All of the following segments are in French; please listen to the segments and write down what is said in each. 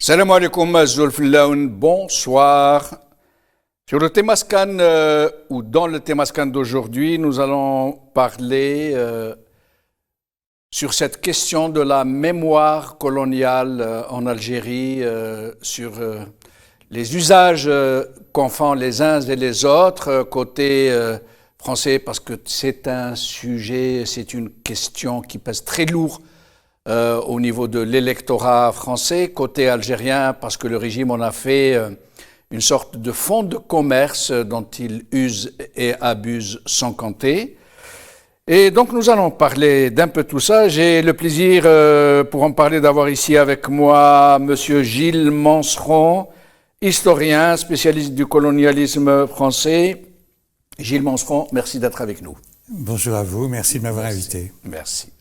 Salam alaikum, Zulfillaoun, bonsoir. Sur le Thémascan, ou dans le Thémascan d'aujourd'hui, nous allons parler sur cette question de la mémoire coloniale en Algérie, sur les usages qu'en font les uns et les autres, côté français, parce que c'est un sujet, c'est une question qui pèse très lourd au niveau de l'électorat français, côté algérien, parce que le régime en a fait une sorte de fonds de commerce dont il use et abuse sans compter. Et donc nous allons parler d'un peu tout ça. J'ai le plaisir, pour en parler, d'avoir ici avec moi Monsieur Gilles Manseron, historien, spécialiste du colonialisme français. Gilles Manseron, merci d'être avec nous. Bonjour à vous, merci de m'avoir invité. Merci.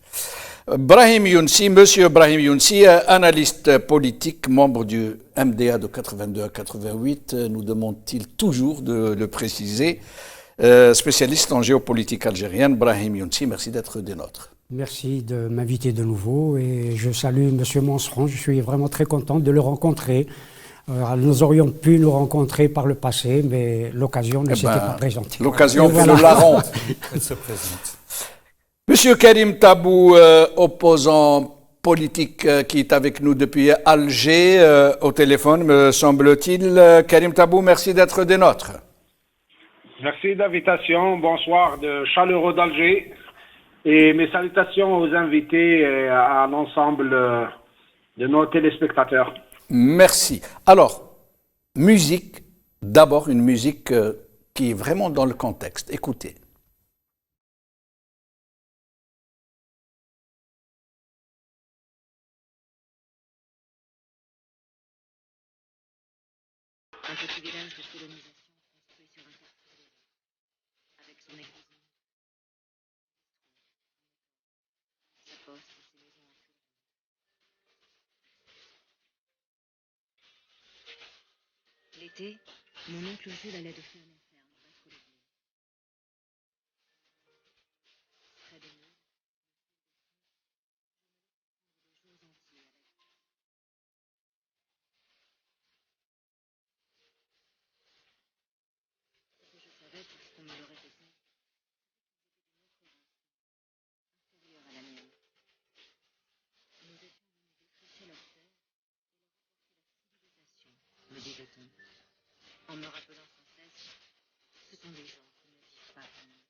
Brahim Younsi, Monsieur Brahim Younsi, analyste politique, membre du MDA de 82 à 88, nous demande-t-il toujours de le préciser, spécialiste en géopolitique algérienne. Brahim Younsi, merci d'être des nôtres. Merci de m'inviter de nouveau et je salue Monsieur Manseron, je suis vraiment très content de le rencontrer. Nous aurions pu nous rencontrer par le passé, mais l'occasion ne s'était pas présentée. L'occasion fait le larron. Elle se présente. Monsieur Karim Tabou, opposant politique qui est avec nous depuis Alger, au téléphone, me semble-t-il. Karim Tabou, merci d'être des nôtres. Merci de l'invitation. Bonsoir de chaleureux d'Alger. Et mes salutations aux invités et à l'ensemble de nos téléspectateurs. Merci. Alors, musique, d'abord une musique qui est vraiment dans le contexte. Écoutez. Un petit village de colonisation construit sur un terre avec son église, sa poste et ses maisons à feu. L'été, mon oncle Jules allait de ferme en ferme battre le blé. Près des murs, des jours entiers avec ce que je savais puisqu'on me le répétait, inférieure à la mienne. Nous étions venus défricher leur terre et leur apporter la civilisation, me disait-on, en me rappelant sans cesse, ce sont des gens qui ne vivent pas comme nous.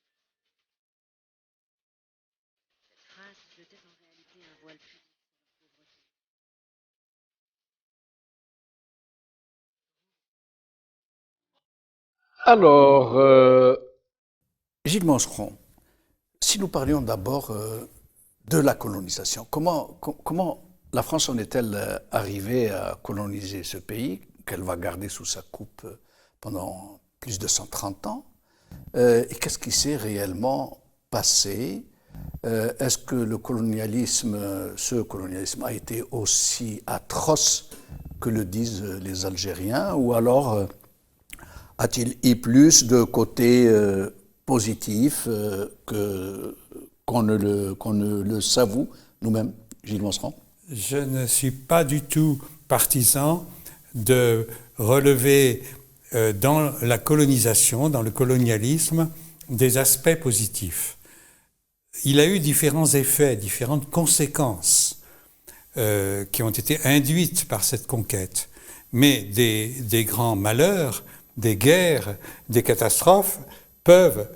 Cette phrase jetait en réalité un voile pudique sur leur pauvreté. Alors, Gilles Manseron, si nous parlions d'abord de la colonisation, comment la France en est-elle arrivée à coloniser ce pays qu'elle va garder sous sa coupe pendant plus de 130 ans? Et qu'est-ce qui s'est réellement passé? Est-ce que ce colonialisme a été aussi atroce que le disent les Algériens, ou alors a-t-il eu plus de côté positif qu'on ne le s'avoue nous-mêmes, Gilles Manseron? Je ne suis pas du tout partisan de relever dans la colonisation, dans le colonialisme, des aspects positifs. Il a eu différents effets, différentes conséquences qui ont été induites par cette conquête. Mais des grands malheurs, des guerres, des catastrophes peuvent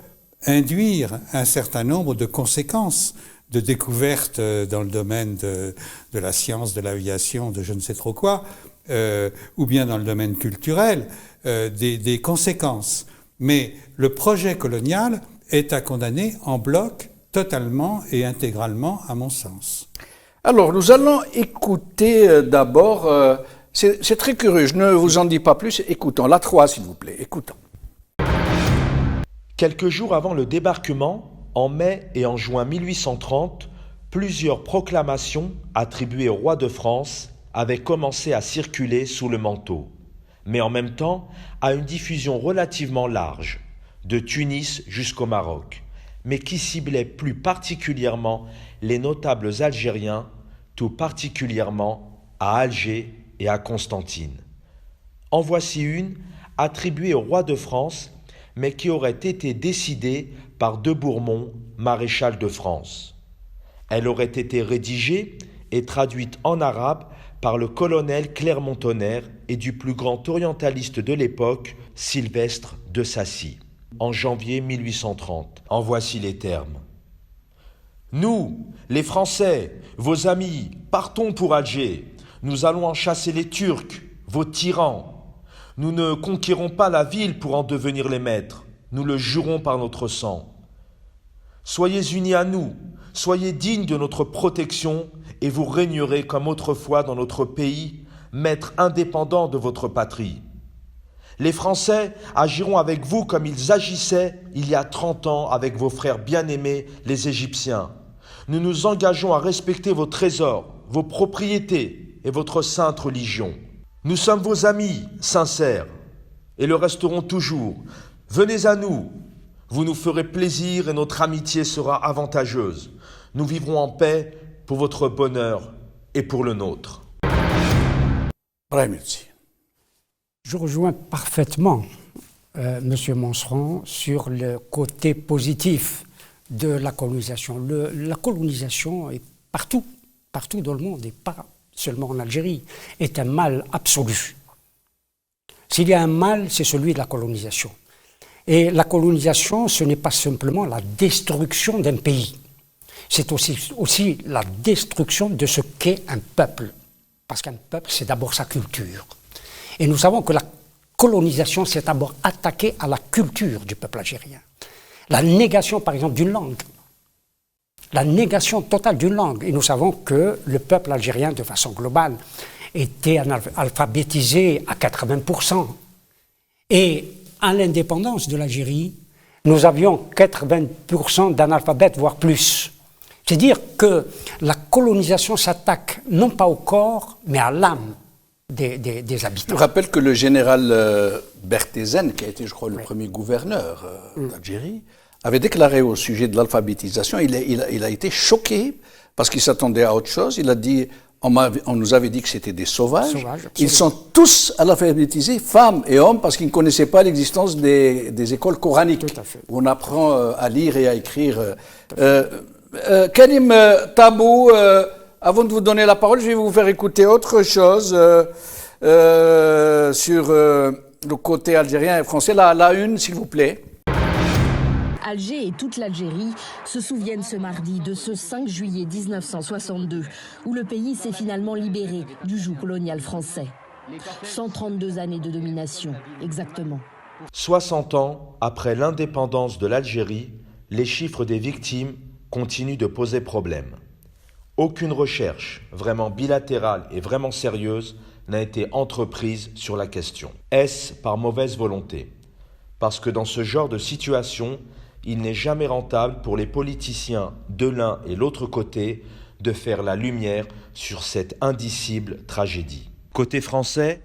induire un certain nombre de conséquences, de découvertes dans le domaine de la science, de l'aviation, de je ne sais trop quoi, ou bien dans le domaine culturel, des conséquences. Mais le projet colonial est à condamner en bloc, totalement et intégralement, à mon sens. Alors, nous allons écouter d'abord, c'est très curieux, je ne vous en dis pas plus, écoutons, la 3 s'il vous plaît, écoutons. Quelques jours avant le débarquement, en mai et en juin 1830, plusieurs proclamations attribuées au roi de France avaient commencé à circuler sous le manteau, mais en même temps à une diffusion relativement large, de Tunis jusqu'au Maroc, mais qui ciblaient plus particulièrement les notables algériens, tout particulièrement à Alger et à Constantine. En voici une attribuée au roi de France, mais qui aurait été décidée par de Bourmont, maréchal de France. Elle aurait été rédigée et traduite en arabe par le colonel Clermont-Tonnerre et du plus grand orientaliste de l'époque, Sylvestre de Sacy, en janvier 1830. En voici les termes. Nous, les Français, vos amis, partons pour Alger. Nous allons en chasser les Turcs, vos tyrans. Nous ne conquérons pas la ville pour en devenir les maîtres. Nous le jurons par notre sang. Soyez unis à nous, soyez dignes de notre protection et vous régnerez comme autrefois dans notre pays, maîtres indépendants de votre patrie. Les Français agiront avec vous comme ils agissaient il y a 30 ans avec vos frères bien-aimés, les Égyptiens. Nous nous engageons à respecter vos trésors, vos propriétés et votre sainte religion. Nous sommes vos amis sincères et le resterons toujours. Venez à nous, vous nous ferez plaisir et notre amitié sera avantageuse. Nous vivrons en paix pour votre bonheur et pour le nôtre. Je rejoins parfaitement M. Monceron sur le côté positif de la colonisation. La colonisation est partout dans le monde et pas seulement en Algérie, est un mal absolu. S'il y a un mal, c'est celui de la colonisation. Et la colonisation, ce n'est pas simplement la destruction d'un pays, c'est aussi la destruction de ce qu'est un peuple. Parce qu'un peuple, c'est d'abord sa culture. Et nous savons que la colonisation s'est d'abord attaquée à la culture du peuple algérien. La négation, par exemple, d'une langue. La négation totale d'une langue. Et nous savons que le peuple algérien, de façon globale, était alphabétisé à 80%. Et à l'indépendance de l'Algérie, nous avions 80% d'analphabètes, voire plus. C'est-à-dire que la colonisation s'attaque non pas au corps, mais à l'âme des habitants. Je rappelle que le général Berthézen, qui a été, je crois, le premier gouverneur d'Algérie, avait déclaré au sujet de l'alphabétisation, il a été choqué parce qu'il s'attendait à autre chose. Il a dit, on nous avait dit que c'était des sauvages. Ils sont tous alphabétisés, femmes et hommes, parce qu'ils ne connaissaient pas l'existence des écoles coraniques, où on apprend à lire et à écrire. Karim Tabou, avant de vous donner la parole, je vais vous faire écouter autre chose sur le côté algérien et français. La une, s'il vous plaît. Alger et toute l'Algérie se souviennent ce mardi de ce 5 juillet 1962, où le pays s'est finalement libéré du joug colonial français. 132 années de domination, exactement. 60 ans après l'indépendance de l'Algérie, les chiffres des victimes continuent de poser problème. Aucune recherche vraiment bilatérale et vraiment sérieuse n'a été entreprise sur la question. Est-ce par mauvaise volonté? Parce que dans ce genre de situation, il n'est jamais rentable pour les politiciens de l'un et l'autre côté de faire la lumière sur cette indicible tragédie. Côté français,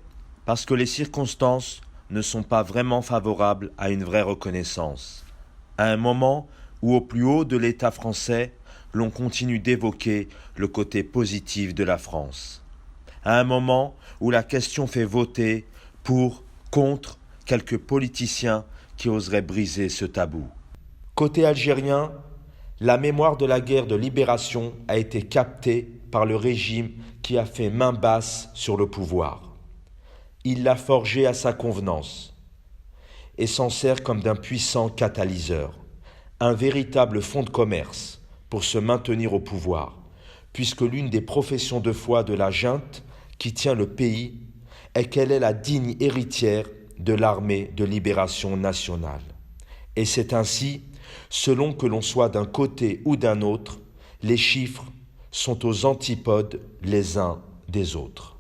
parce que les circonstances ne sont pas vraiment favorables à une vraie reconnaissance. À un moment où au plus haut de l'État français, l'on continue d'évoquer le côté positif de la France. À un moment où la question fait voter pour, contre, quelques politiciens qui oseraient briser ce tabou. Côté algérien, la mémoire de la guerre de libération a été captée par le régime qui a fait main basse sur le pouvoir. Il l'a forgée à sa convenance et s'en sert comme d'un puissant catalyseur, un véritable fonds de commerce pour se maintenir au pouvoir, puisque l'une des professions de foi de la junte qui tient le pays est qu'elle est la digne héritière de l'armée de libération nationale. Et c'est ainsi, selon que l'on soit d'un côté ou d'un autre, les chiffres sont aux antipodes les uns des autres.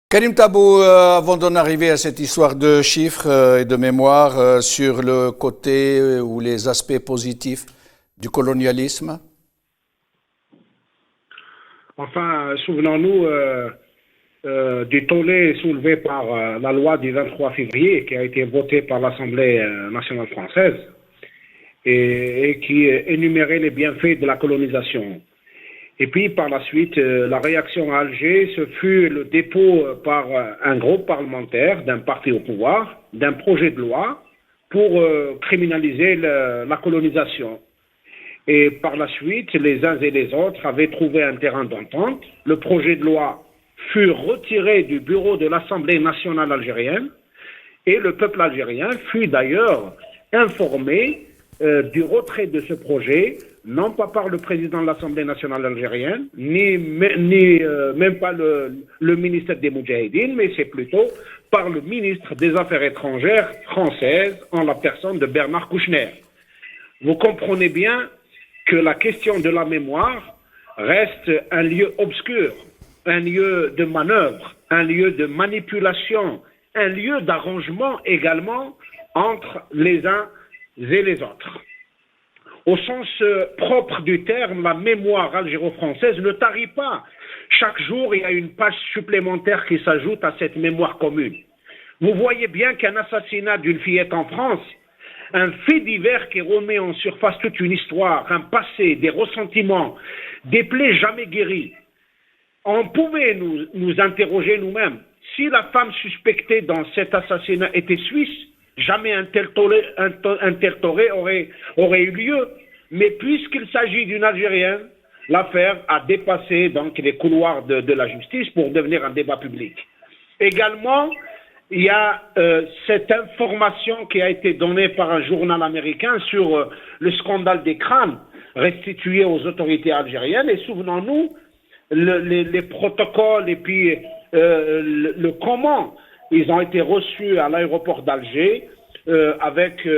Karim Tabou, avant d'en arriver à cette histoire de chiffres et de mémoire, sur le côté ou les aspects positifs du colonialisme. Enfin, souvenons-nous du tollé soulevé par la loi du 23 février qui a été votée par l'Assemblée nationale française et qui énumérait les bienfaits de la colonisation. Et puis par la suite, la réaction à Alger, ce fut le dépôt par un groupe parlementaire d'un parti au pouvoir d'un projet de loi pour criminaliser la colonisation. Et par la suite, les uns et les autres avaient trouvé un terrain d'entente. Le projet de loi fut retiré du bureau de l'Assemblée nationale algérienne et le peuple algérien fut d'ailleurs informé du retrait de ce projet, non pas par le président de l'Assemblée nationale algérienne, ni même pas le ministre des Moudjahidines, mais c'est plutôt par le ministre des Affaires étrangères française en la personne de Bernard Kouchner. Vous comprenez bien que la question de la mémoire reste un lieu obscur, un lieu de manœuvre, un lieu de manipulation, un lieu d'arrangement également entre les uns et les autres. Au sens propre du terme, la mémoire algéro-française ne tarit pas. Chaque jour, il y a une page supplémentaire qui s'ajoute à cette mémoire commune. Vous voyez bien qu'un assassinat d'une fillette en France, un fait divers qui remet en surface toute une histoire, un passé, des ressentiments, des plaies jamais guéries. On pouvait nous interroger nous-mêmes. Si la femme suspectée dans cet assassinat était suisse, jamais un tel tollé aurait eu lieu. Mais puisqu'il s'agit d'une Algérienne, l'affaire a dépassé donc les couloirs de la justice pour devenir un débat public. Également, il y a cette information qui a été donnée par un journal américain sur le scandale des crânes restitués aux autorités algériennes. Et souvenons-nous, les protocoles et puis le comment ils ont été reçus à l'aéroport d'Alger avec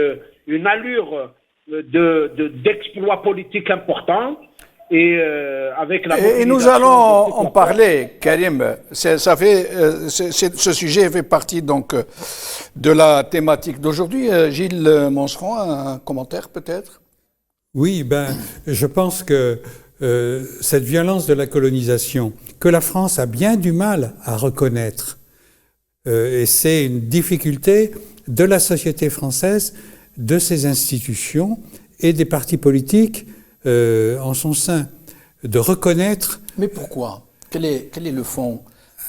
une allure d'exploit politique important. Et nous allons en parler, Karim. Ce sujet fait partie donc de la thématique d'aujourd'hui. Gilles Monceron, un commentaire peut-être? Oui, je pense que cette violence de la colonisation, que la France a bien du mal à reconnaître, et c'est une difficulté de la société française, de ses institutions et des partis politiques en son sein, de reconnaître... Mais pourquoi? Quel est le fond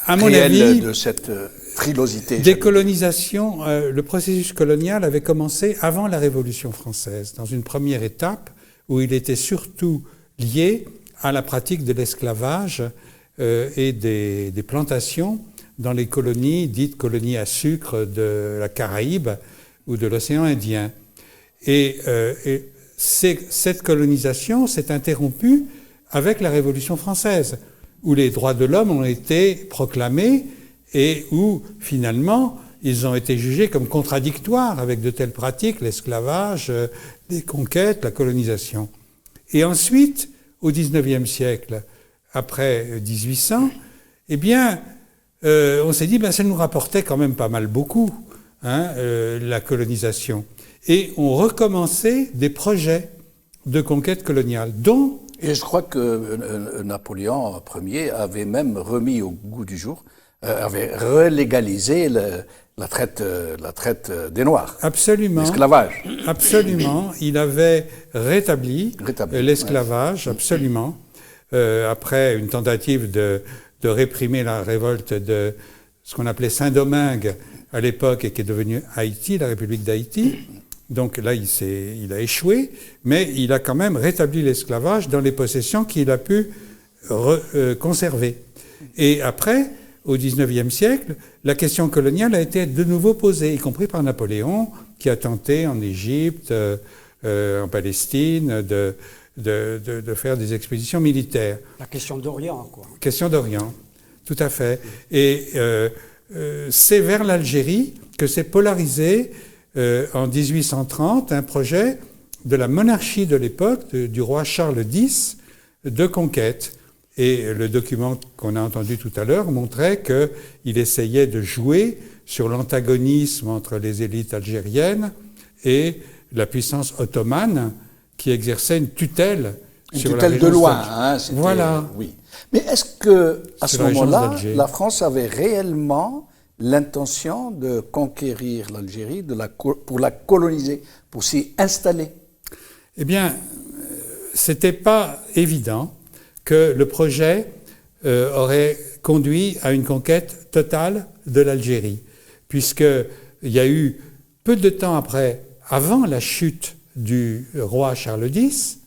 à mon réel avis, de cette frilosité? Décolonisation, le processus colonial avait commencé avant la Révolution française, dans une première étape où il était surtout lié à la pratique de l'esclavage et des plantations dans les colonies, dites colonies à sucre de la Caraïbe ou de l'océan Indien. Et cette colonisation s'est interrompue avec la Révolution française, où les droits de l'homme ont été proclamés et où, finalement, ils ont été jugés comme contradictoires avec de telles pratiques, l'esclavage, les conquêtes, la colonisation. Et ensuite, au XIXe siècle, après 1800, on s'est dit, ça nous rapportait quand même pas mal beaucoup, la colonisation. Et on recommençait des projets de conquête coloniale, dont... Et je crois que Napoléon Ier avait même remis au goût du jour, avait relégalisé la traite des Noirs. Absolument. L'esclavage. Absolument. Il avait rétabli l'esclavage, absolument, après une tentative de réprimer la révolte de ce qu'on appelait Saint-Domingue à l'époque et qui est devenue Haïti, la République d'Haïti. Donc là, il a échoué, mais il a quand même rétabli l'esclavage dans les possessions qu'il a pu conserver. Et après, au XIXe siècle, la question coloniale a été de nouveau posée, y compris par Napoléon, qui a tenté en Égypte, en Palestine, de faire des expéditions militaires. La question d'Orient, quoi. Question d'Orient, tout à fait. Et c'est vers l'Algérie que s'est polarisé en 1830 un projet de la monarchie de l'époque, du roi Charles X, de conquête. Et le document qu'on a entendu tout à l'heure montrait qu'il essayait de jouer sur l'antagonisme entre les élites algériennes et la puissance ottomane qui exerçait une tutelle sur la région de loin, voilà. Oui. Mais est-ce que à ce moment-là, la France avait réellement l'intention de conquérir l'Algérie, pour la coloniser, pour s'y installer? Eh bien, c'était pas évident que le projet aurait conduit à une conquête totale de l'Algérie, puisqu'il y a eu peu de temps avant la chute du roi Charles X,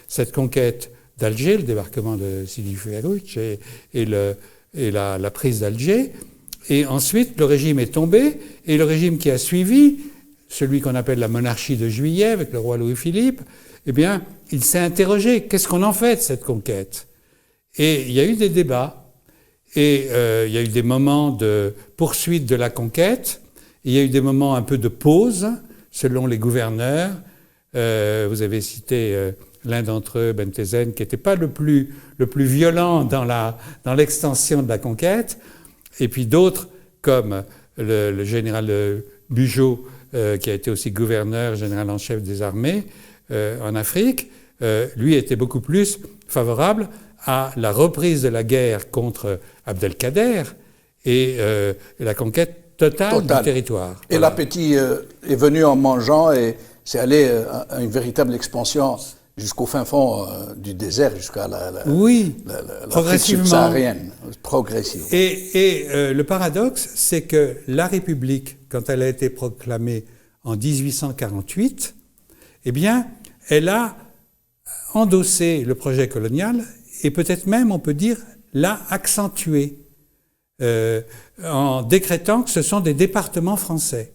cette conquête d'Alger, le débarquement de Sidi Fouerouch et la prise d'Alger, et ensuite le régime est tombé, et le régime qui a suivi, celui qu'on appelle la monarchie de Juillet avec le roi Louis-Philippe, eh bien, il s'est interrogé, qu'est-ce qu'on en fait de cette conquête ? Et il y a eu des débats, et il y a eu des moments de poursuite de la conquête, il y a eu des moments un peu de pause, selon les gouverneurs. Vous avez cité l'un d'entre eux, Bentezen, qui n'était pas le plus violent dans l'extension de la conquête, et puis d'autres, comme le général Bugeaud, qui a été aussi gouverneur, général en chef des armées en Afrique, lui était beaucoup plus favorable à la reprise de la guerre contre Abdelkader et la conquête totale du territoire. Et voilà. L'appétit est venu en mangeant et c'est allé à une véritable expansion jusqu'au fin fond du désert, jusqu'à l'Afrique subsaharienne, progressivement. Et le paradoxe, c'est que la République, quand elle a été proclamée en 1848, eh bien, elle a endossé le projet colonial et peut-être même, on peut dire, l'a accentué en décrétant que ce sont des départements français.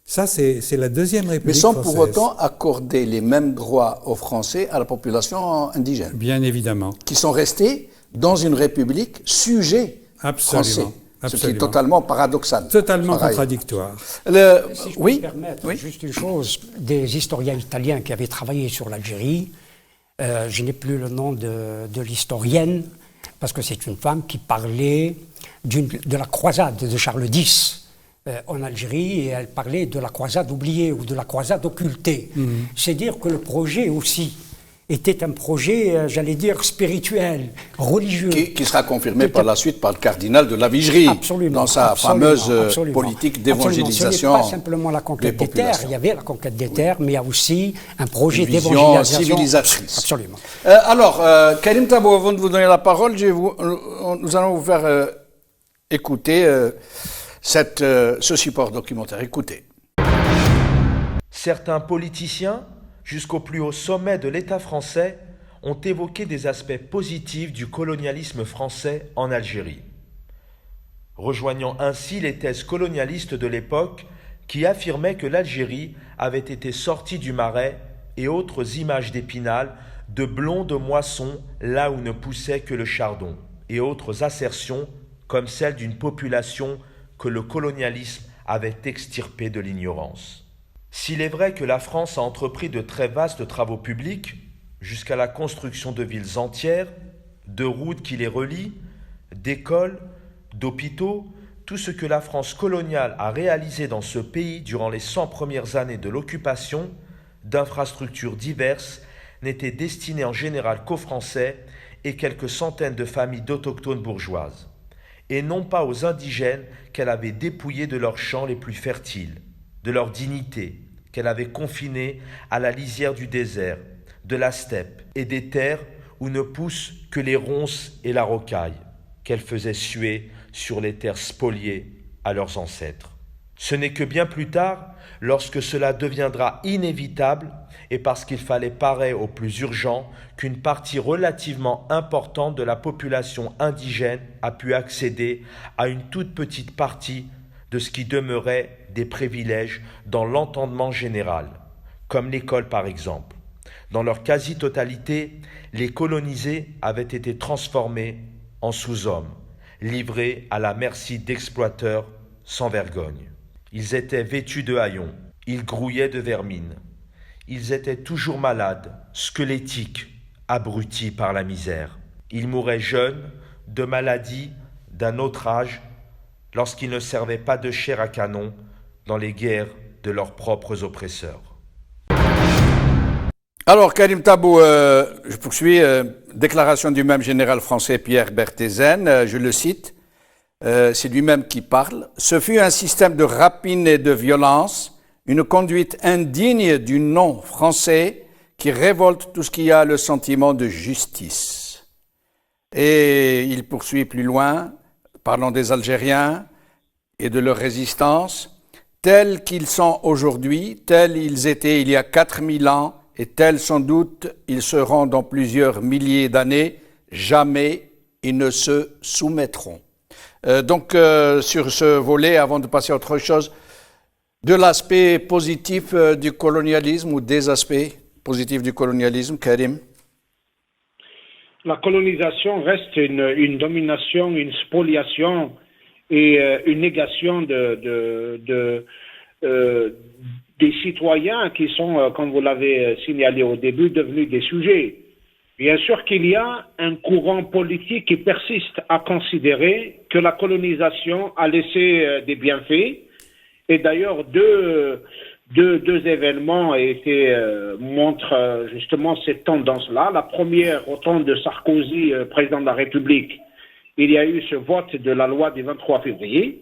Ça, c'est la deuxième République française. Mais sans française. pour autant accorder les mêmes droits aux Français à la population indigène. Bien évidemment. Qui sont restés dans une République sujet français. Ce qui est totalement paradoxal. Totalement contradictoire. Si je peux me permettre, juste une chose, des historiens italiens qui avaient travaillé sur l'Algérie, je n'ai plus le nom de l'historienne, parce que c'est une femme qui parlait de la croisade de Charles X en Algérie, et elle parlait de la croisade oubliée ou de la croisade occultée. C'est dire que le projet aussi était un projet, j'allais dire, spirituel, religieux. Qui sera confirmé par la suite par le cardinal de la Vigerie dans sa fameuse politique d'évangélisation. Ce n'est pas simplement la conquête des terres, il y avait la conquête des terres, mais il y a aussi un projet d'évangélisation civilisatrice. Absolument. Alors, Karim Tabou, avant de vous donner la parole, nous allons vous faire écouter ce support documentaire. Écoutez. Certains politiciens, jusqu'au plus haut sommet de l'État français, ont évoqué des aspects positifs du colonialisme français en Algérie, rejoignant ainsi les thèses colonialistes de l'époque qui affirmaient que l'Algérie avait été sortie du Marais et autres images d'Épinal, de blondes moissons là où ne poussait que le chardon, et autres assertions comme celle d'une population que le colonialisme avait extirpée de l'ignorance. S'il est vrai que la France a entrepris de très vastes travaux publics, jusqu'à la construction de villes entières, de routes qui les relient, d'écoles, d'hôpitaux, tout ce que la France coloniale a réalisé dans ce pays durant les 100 premières années de l'occupation, d'infrastructures diverses, n'était destiné en général qu'aux Français et quelques centaines de familles d'autochtones bourgeoises, et non pas aux indigènes qu'elle avait dépouillés de leurs champs les plus fertiles, de leur dignité, qu'elle avait confinée à la lisière du désert, de la steppe et des terres où ne poussent que les ronces et la rocaille, qu'elle faisait suer sur les terres spoliées à leurs ancêtres. Ce n'est que bien plus tard, lorsque cela deviendra inévitable, et parce qu'il fallait parer au plus urgent, qu'une partie relativement importante de la population indigène a pu accéder à une toute petite partie de ce qui demeurait des privilèges dans l'entendement général, comme l'école par exemple. Dans leur quasi-totalité, les colonisés avaient été transformés en sous-hommes, livrés à la merci d'exploiteurs sans vergogne. Ils étaient vêtus de haillons, ils grouillaient de vermine. Ils étaient toujours malades, squelettiques, abrutis par la misère. Ils mouraient jeunes, de maladies, d'un autre âge, lorsqu'ils ne servaient pas de chair à canon dans les guerres de leurs propres oppresseurs. Alors, Karim Tabou, je poursuis. Déclaration du même général français Pierre Berthézen, je le cite, c'est lui-même qui parle. « Ce fut un système de rapine et de violence, une conduite indigne du nom français qui révolte tout ce qui a le sentiment de justice. Et il poursuit plus loin, parlant des Algériens et de leur résistance, tels qu'ils sont aujourd'hui, tels ils étaient il y a 4000 ans, et tels sans doute ils seront dans plusieurs milliers d'années, jamais ils ne se soumettront. Donc sur ce volet, avant de passer à autre chose, de l'aspect positif du colonialisme ou des aspects positifs du colonialisme, Karim? La colonisation reste une domination, une spoliation et une négation des citoyens qui sont, comme vous l'avez signalé au début, devenus des sujets. Bien sûr qu'il y a un courant politique qui persiste à considérer que la colonisation a laissé des bienfaits. Et d'ailleurs, deux événements montrent justement cette tendance-là. La première, au temps de Sarkozy, président de la République, il y a eu ce vote de la loi du 23 février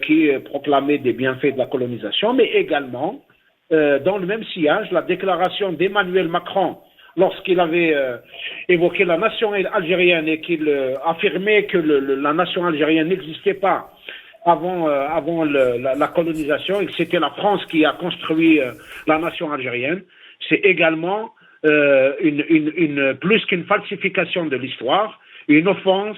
qui proclamait des bienfaits de la colonisation, mais également, dans le même sillage, la déclaration d'Emmanuel Macron, lorsqu'il avait évoqué la nation algérienne et qu'il affirmait que la nation algérienne n'existait pas avant la colonisation et que c'était la France qui a construit la nation algérienne, c'est également plus qu'une falsification de l'histoire, une offense,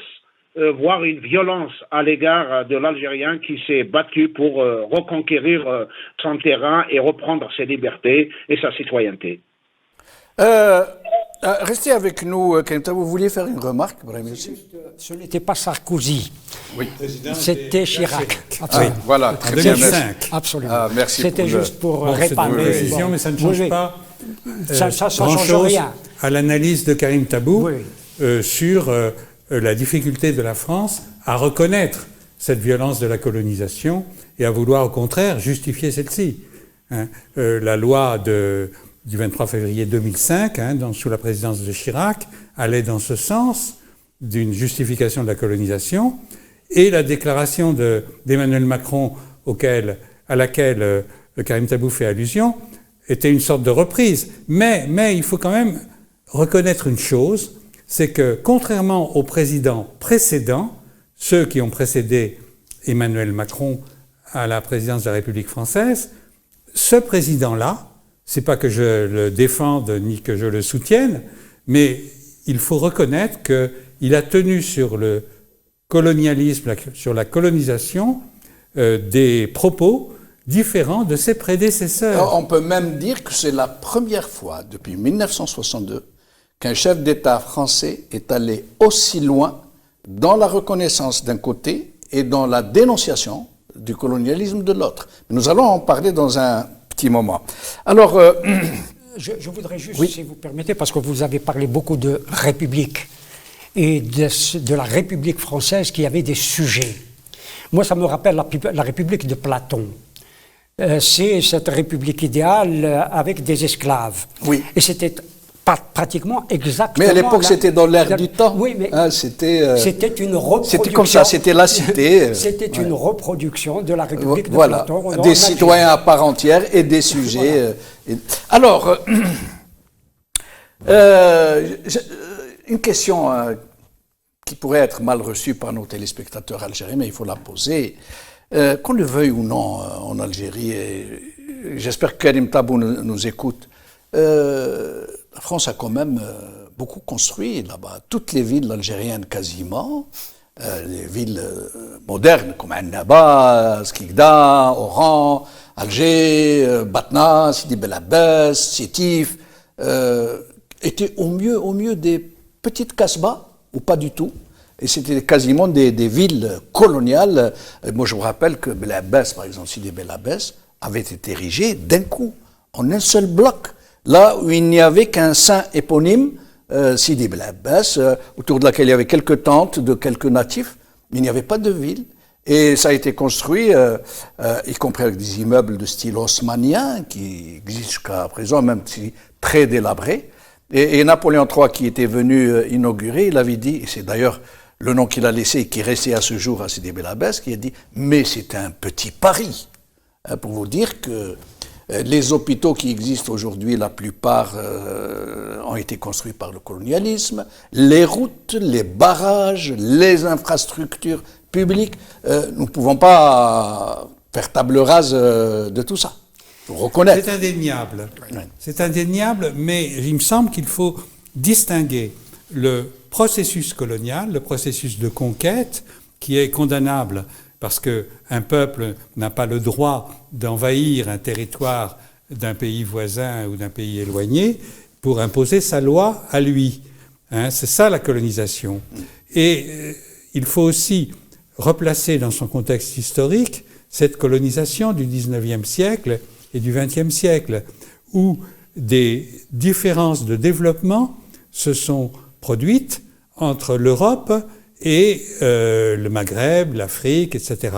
voire une violence à l'égard de l'Algérien qui s'est battu pour reconquérir son terrain et reprendre ses libertés et sa citoyenneté. Restez avec nous, Karim Tabou. Vous vouliez faire une remarque, Brahim Youssef? Ce n'était pas Sarkozy, oui. C'était Chirac. Absolument. Voilà, très bien. 2005. Absolument. Ah, merci. C'était juste pour réparer. C'est une précision, mais ça ne change pas ça change grand-chose rien. à l'analyse de Karim Tabou Oui. sur la difficulté de la France à reconnaître cette violence de la colonisation et à vouloir au contraire justifier celle-ci. La loi du 23 février 2005, sous la présidence de Chirac, allait dans ce sens d'une justification de la colonisation, et la déclaration d'Emmanuel Macron à laquelle Karim Tabou fait allusion était une sorte de reprise. Mais il faut quand même reconnaître une chose, c'est que contrairement aux présidents précédents, ceux qui ont précédé Emmanuel Macron à la présidence de la République française, ce président-là, c'est pas que je le défende ni que je le soutienne, mais il faut reconnaître qu'il a tenu sur le colonialisme, sur la colonisation, des propos différents de ses prédécesseurs. Alors, on peut même dire que c'est la première fois depuis 1962 qu'un chef d'État français est allé aussi loin dans la reconnaissance d'un côté et dans la dénonciation du colonialisme de l'autre. Nous allons en parler dans un petit moment. Alors, je voudrais juste, oui. si vous permettez, parce que vous avez parlé beaucoup de République et de la République française qui avait des sujets. Moi, ça me rappelle la République de Platon. C'est cette République idéale avec des esclaves. Oui. Et c'était pratiquement exactement... Mais à l'époque, c'était dans l'air du temps. Oui, mais c'était une reproduction... C'était comme ça, c'était la cité. C'était une reproduction de la République de voilà. Platon. Des citoyens à part entière et des sujets. Voilà. Alors, une question qui pourrait être mal reçue par nos téléspectateurs algériens, mais il faut la poser. Qu'on le veuille ou non en Algérie, et j'espère que Karim Tabou nous écoute, la France a quand même beaucoup construit là-bas. Toutes les villes algériennes quasiment, les villes modernes comme Annaba, Skikda, Oran, Alger, Batna, Sidi Bel Abbès, Sétif, étaient au mieux des petites kasbahs, ou pas du tout. Et c'était quasiment des villes coloniales. Et moi, je vous rappelle que Bel Abbès, par exemple, Sidi Bel Abbès, avait été érigé d'un coup, en un seul bloc. Là où il n'y avait qu'un saint éponyme, Sidi Bel Abbès, autour de laquelle il y avait quelques tentes de quelques natifs, mais il n'y avait pas de ville. Et ça a été construit, y compris avec des immeubles de style haussmannien, qui existent jusqu'à présent, même si très délabrés. Et Napoléon III, qui était venu inaugurer, il avait dit, et c'est d'ailleurs le nom qu'il a laissé et qui est resté à ce jour à Sidi Bel Abbès, qui a dit « Mais c'est un petit Paris ». Pour vous dire que Les hôpitaux qui existent aujourd'hui, la plupart ont été construits par le colonialisme. Les routes, les barrages, les infrastructures publiques, nous ne pouvons pas faire table rase de tout ça. Il faut reconnaître. C'est indéniable. Ouais. C'est indéniable, mais il me semble qu'il faut distinguer le processus colonial, le processus de conquête, qui est condamnable parce qu'un peuple n'a pas le droit d'envahir un territoire d'un pays voisin ou d'un pays éloigné pour imposer sa loi à lui. Hein, c'est ça la colonisation. Et il faut aussi replacer dans son contexte historique cette colonisation du XIXe siècle et du XXe siècle, où des différences de développement se sont produites entre l'Europe et le Maghreb, l'Afrique, etc.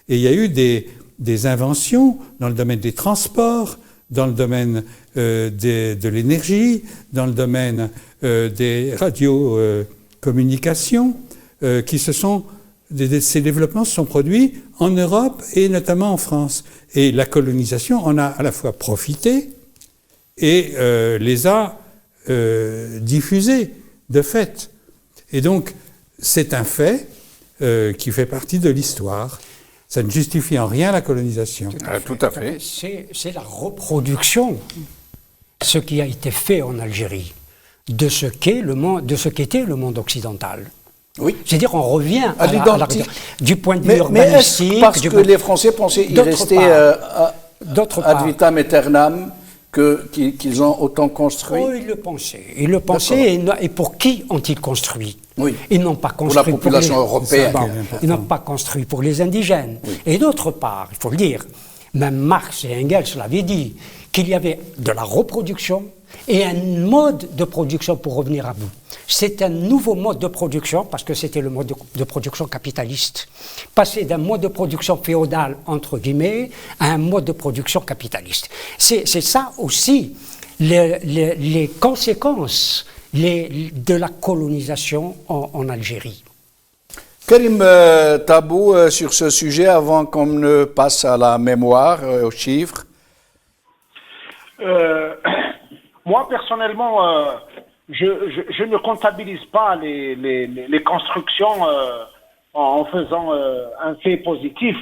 Et il y a eu des inventions dans le domaine des transports, dans le domaine de l'énergie, dans le domaine des radiocommunications, ces développements se sont produits en Europe et notamment en France. Et la colonisation en a à la fois profité et les a diffusés de fait. Et donc, c'est un fait qui fait partie de l'histoire. Ça ne justifie en rien la colonisation. Tout à fait. C'est la reproduction, ce qui a été fait en Algérie, de ce qu'était le monde occidental. Oui. C'est-à-dire, on revient à l'identique. Du point de vue urbanistique. Mais est-ce parce que les Français pensaient y rester ad vitam aeternam qu'ils ont autant construit? Oh, ils le pensaient. Ils le pensaient. Et pour qui ont-ils construit? Oui. Ils n'ont pas construit pour la population européenne. Ils n'ont pas construit pour les indigènes. Oui. Et d'autre part, il faut le dire, même Marx et Engels l'avaient dit, qu'il y avait de la reproduction et un mode de production, pour revenir à vous. C'est un nouveau mode de production, parce que c'était le mode de production capitaliste. Passer d'un mode de production féodal, entre guillemets, à un mode de production capitaliste. C'est ça aussi, les conséquences de la colonisation en Algérie. Karim Tabou, sur ce sujet, avant qu'on ne passe à la mémoire, aux chiffres. Moi, personnellement, je ne comptabilise pas les constructions en faisant un fait positif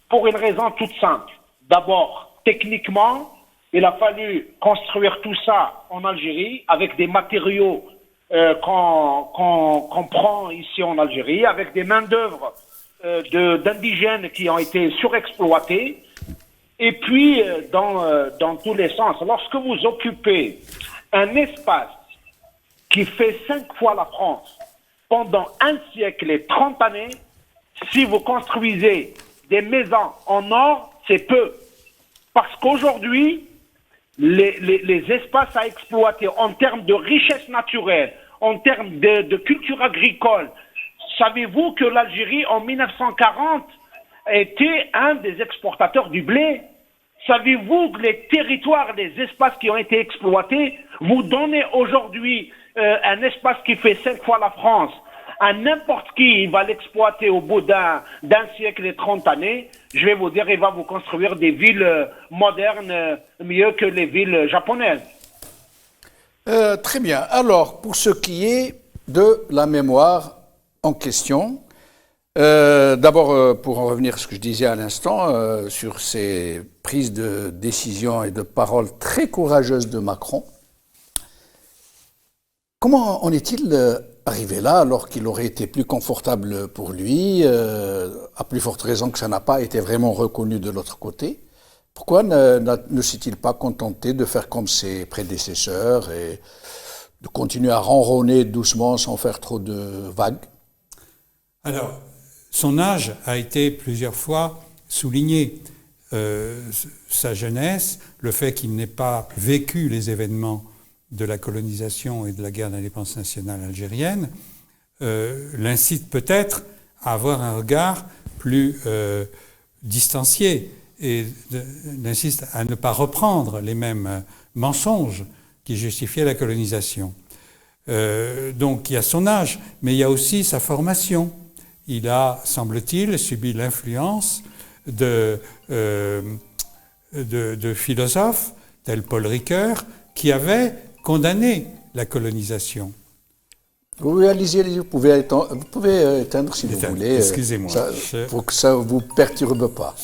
pour une raison toute simple. D'abord, techniquement, il a fallu construire tout ça en Algérie avec des matériaux qu'on prend ici en Algérie, avec des main-d'œuvre d'indigènes qui ont été surexploités. Et puis, dans tous les sens, lorsque vous occupez un espace qui fait 5 fois la France pendant 1 siècle et 30 années, si vous construisez des maisons en or, c'est peu. Parce qu'aujourd'hui, les espaces à exploiter en termes de richesse naturelle, en termes de culture agricole, savez-vous que l'Algérie, en 1940, était un des exportateurs du blé? Savez-vous que les territoires, les espaces qui ont été exploités, vous donnez aujourd'hui un espace qui fait 5 fois la France à n'importe qui, il va l'exploiter au bout d'un siècle et 30 années, je vais vous dire, il va vous construire des villes modernes mieux que les villes japonaises. Très bien. Alors, pour ce qui est de la mémoire en question, d'abord, pour en revenir à ce que je disais à l'instant, sur ces prises de décision et de paroles très courageuses de Macron, comment en est-il arrivé là alors qu'il aurait été plus confortable pour lui, à plus forte raison que ça n'a pas été vraiment reconnu de l'autre côté? Pourquoi ne s'est-il pas contenté de faire comme ses prédécesseurs et de continuer à ronronner doucement sans faire trop de vagues? Alors, son âge a été plusieurs fois souligné. Sa jeunesse, le fait qu'il n'ait pas vécu les événements de la colonisation et de la guerre d'indépendance nationale algérienne, l'incite peut-être à avoir un regard plus distancié et l'incite à ne pas reprendre les mêmes mensonges qui justifiaient la colonisation. Donc il y a son âge, mais il y a aussi sa formation. Il a, semble-t-il, subi l'influence de philosophes, tels Paul Ricoeur, qui avaient condamné la colonisation. Vous pouvez éteindre si vous voulez. Excusez-moi. Pour que ça ne vous perturbe pas.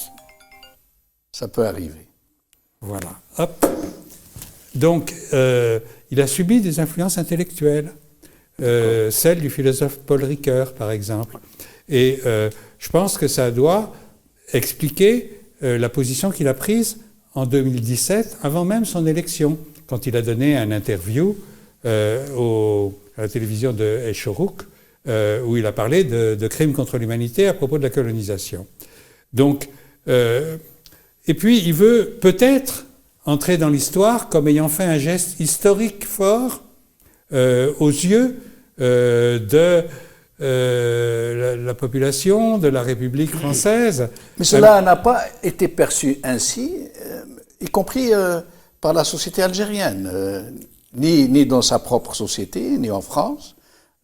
Ça peut arriver. Voilà. Hop. Donc, il a subi des influences intellectuelles, celle du philosophe Paul Ricoeur, par exemple. Et je pense que ça doit expliquer la position qu'il a prise en 2017, avant même son élection, quand il a donné un interview à la télévision de Eshorouk, où il a parlé de crimes contre l'humanité à propos de la colonisation. Donc, et puis il veut peut-être entrer dans l'histoire comme ayant fait un geste historique fort aux yeux de la population de la République française. Mais cela n'a pas été perçu ainsi, y compris par la société algérienne, ni dans sa propre société, ni en France,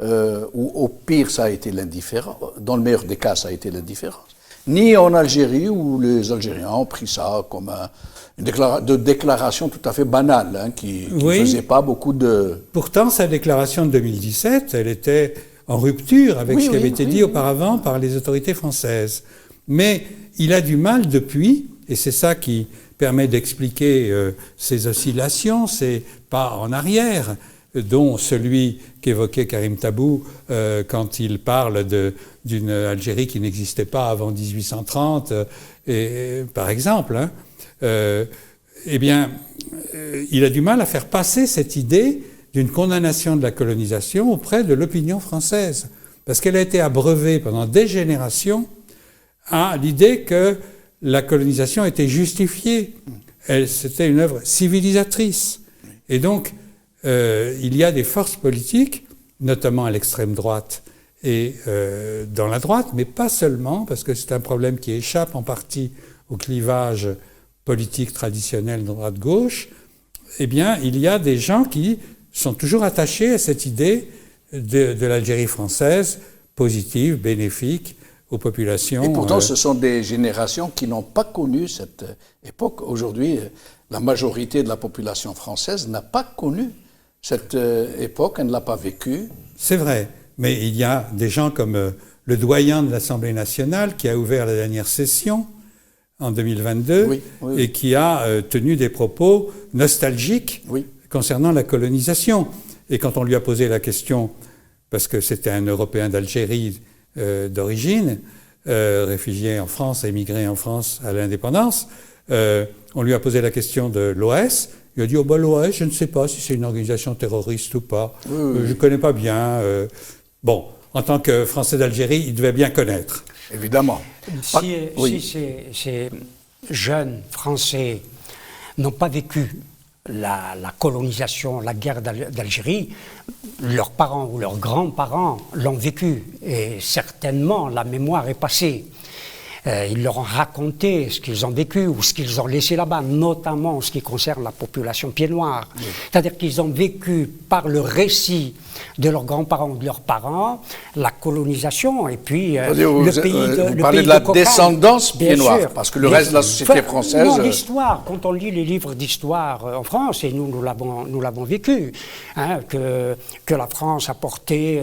où au pire ça a été l'indifférence, dans le meilleur des cas ça a été l'indifférence, ni en Algérie où les Algériens ont pris ça comme une déclaration tout à fait banale, qui ne faisait pas beaucoup de... Pourtant, sa déclaration de 2017, elle était en rupture avec ce qui avait été dit auparavant par les autorités françaises. Mais il a du mal depuis, et c'est ça qui permet d'expliquer ces oscillations, ces pas en arrière, dont celui qu'évoquait Karim Tabou quand il parle d'une Algérie qui n'existait pas avant 1830, par exemple. Eh bien, il a du mal à faire passer cette idée d'une condamnation de la colonisation auprès de l'opinion française, parce qu'elle a été abreuvée pendant des générations à l'idée que la colonisation était justifiée. C'était une œuvre civilisatrice. Et donc, il y a des forces politiques, notamment à l'extrême droite et dans la droite, mais pas seulement, parce que c'est un problème qui échappe en partie au clivage politique traditionnel droite-gauche. Eh bien, il y a des gens qui sont toujours attachés à cette idée de l'Algérie française, positive, bénéfique aux populations. Et pourtant, ce sont des générations qui n'ont pas connu cette époque. Aujourd'hui, la majorité de la population française n'a pas connu cette époque, elle ne l'a pas vécue. C'est vrai, mais il y a des gens comme le doyen de l'Assemblée nationale qui a ouvert la dernière session en 2022 et qui a tenu des propos nostalgiques concernant la colonisation. Et quand on lui a posé la question, parce que c'était un Européen d'Algérie d'origine, réfugié en France, émigré en France à l'indépendance, on lui a posé la question de l'OS. Il a dit, l'OS, je ne sais pas si c'est une organisation terroriste ou pas. Je ne connais pas bien. Bon, en tant que Français d'Algérie, il devait bien connaître. Évidemment. Si ces jeunes Français n'ont pas vécu la colonisation, la guerre d'Algérie, leurs parents ou leurs grands-parents l'ont vécu. Et certainement, la mémoire est passée. Ils leur ont raconté ce qu'ils ont vécu ou ce qu'ils ont laissé là-bas, notamment en ce qui concerne la population pied-noir. C'est-à-dire qu'ils ont vécu par le récit de leurs grands-parents ou de leurs parents la colonisation et puis le pays de vous parlez de la descendance pied-noir, parce que le reste de la société française... Non, l'histoire, quand on lit les livres d'histoire en France, et nous l'avons vécu, hein, que la France a porté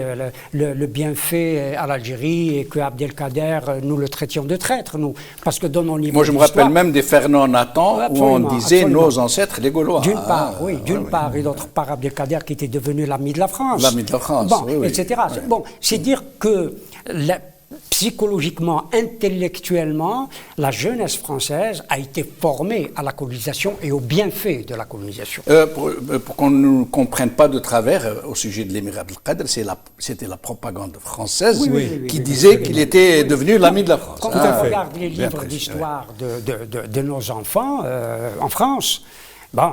le bienfait à l'Algérie et que Abdelkader, nous le traitions de traître, nous, parce que dans nos livres Moi, je me rappelle même des Fernand Nathan où on disait nos ancêtres les Gaulois. D'une part, d'une part, et d'autre part, Abdelkader qui était devenu l'ami de la France. L'ami de la France, bon, etc. Bon, c'est dire que psychologiquement, intellectuellement, la jeunesse française a été formée à la colonisation et aux bienfaits de la colonisation. Pour qu'on ne comprenne pas de travers au sujet de l'émir Abdelkader, c'était la propagande française qui disait qu'il était devenu l'ami de la France. Quand on regarde les livres d'histoire de nos enfants en France,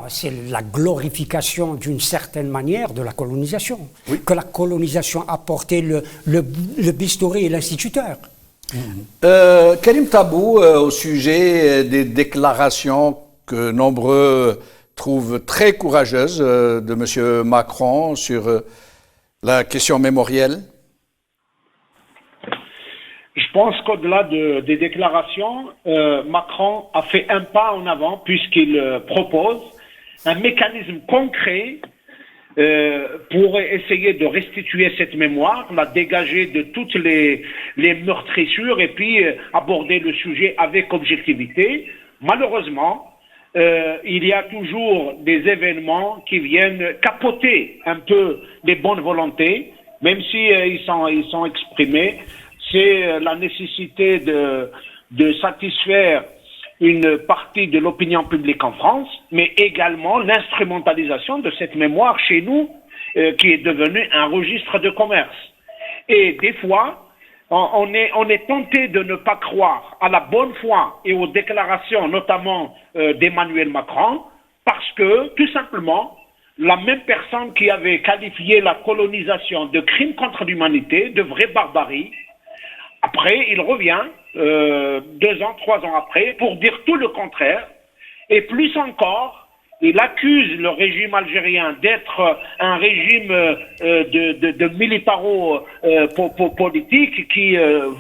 c'est la glorification d'une certaine manière de la colonisation. Que la colonisation a porté le bistouri et l'instituteur. Karim Tabou, au sujet des déclarations que nombreux trouvent très courageuses de M. Macron sur la question mémorielle. Je pense qu'au-delà des déclarations, Macron a fait un pas en avant puisqu'il propose un mécanisme concret pour essayer de restituer cette mémoire, la dégager de toutes les meurtrissures et puis aborder le sujet avec objectivité. Malheureusement, il y a toujours des événements qui viennent capoter un peu les bonnes volontés, même si ils sont exprimés. C'est la nécessité de satisfaire une partie de l'opinion publique en France, mais également l'instrumentalisation de cette mémoire chez nous, qui est devenue un registre de commerce. Et des fois, on est tenté de ne pas croire à la bonne foi et aux déclarations, notamment d'Emmanuel Macron, parce que, tout simplement, la même personne qui avait qualifié la colonisation de crime contre l'humanité, de vraie barbarie, après, il revient 2 ans, 3 ans après pour dire tout le contraire. Et plus encore, il accuse le régime algérien d'être un régime de militaro-politique qui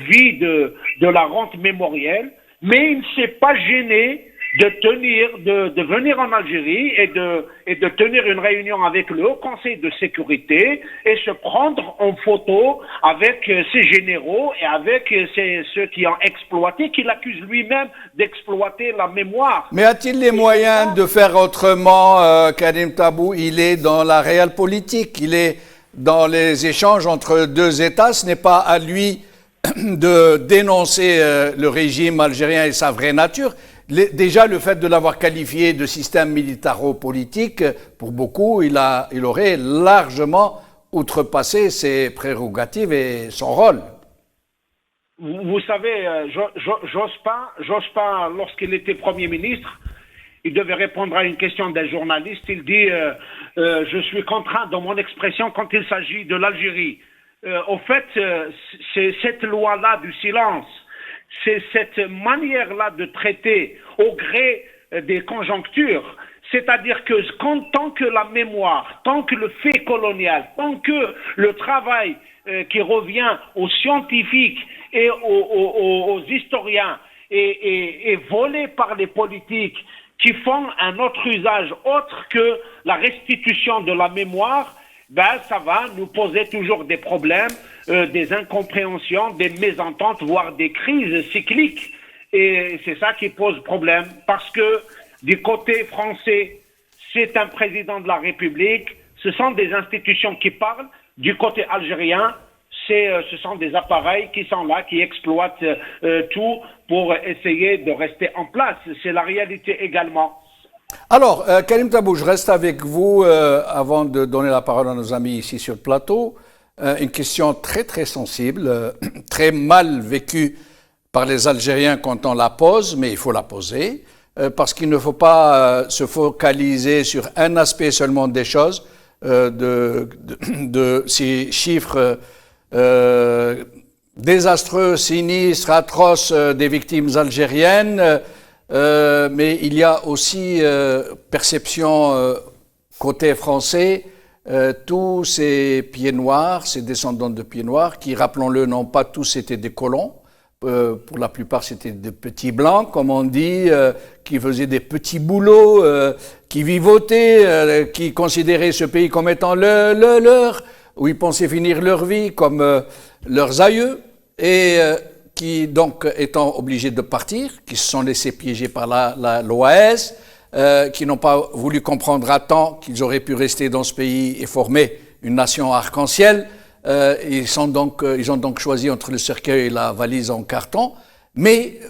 vit de la rente mémorielle. Mais il ne s'est pas gêné de venir en Algérie et de tenir une réunion avec le Haut Conseil de sécurité et se prendre en photo avec ses généraux et avec ceux qui ont exploité, qu'il accuse lui-même d'exploiter la mémoire. Mais a-t-il les moyens de faire autrement, Karim Tabou? Il est dans la réelle politique, il est dans les échanges entre deux États. Ce n'est pas à lui de dénoncer le régime algérien et sa vraie nature. Déjà, le fait de l'avoir qualifié de système militaro-politique, pour beaucoup, il aurait largement outrepassé ses prérogatives et son rôle. Vous savez, Jospin, lorsqu'il était Premier ministre, il devait répondre à une question d'un journaliste. Il dit je suis contraint dans mon expression quand il s'agit de l'Algérie. Au fait, c'est cette loi-là du silence. C'est cette manière-là de traiter au gré des conjonctures. C'est-à-dire que tant que la mémoire, tant que le fait colonial, tant que le travail qui revient aux scientifiques et aux historiens est volé par les politiques qui font un autre usage autre que la restitution de la mémoire, ça va nous poser toujours des problèmes, des incompréhensions, des mésententes, voire des crises cycliques. Et c'est ça qui pose problème. Parce que du côté français, c'est un président de la République, ce sont des institutions qui parlent. Du côté algérien, ce sont des appareils qui sont là, qui exploitent tout pour essayer de rester en place. C'est la réalité également. Alors, Karim Tabou, je reste avec vous avant de donner la parole à nos amis ici sur le plateau. Une question très très sensible, très mal vécue par les Algériens quand on la pose, mais il faut la poser, parce qu'il ne faut pas se focaliser sur un aspect seulement des choses, de ces chiffres désastreux, sinistres, atroces des victimes algériennes. Mais il y a aussi perception côté français, tous ces pieds noirs, ces descendants de pieds noirs, qui, rappelons-le, n'ont pas tous été des colons. Pour la plupart, c'était des petits blancs, comme on dit, qui faisaient des petits boulots, qui vivotaient, qui considéraient ce pays comme étant leur, où ils pensaient finir leur vie comme leurs aïeux, et qui, donc, étant obligés de partir, qui se sont laissés piéger par l'OAS, qui n'ont pas voulu comprendre à temps qu'ils auraient pu rester dans ce pays et former une nation arc-en-ciel. Ils ont donc choisi entre le cercueil et la valise en carton. Mais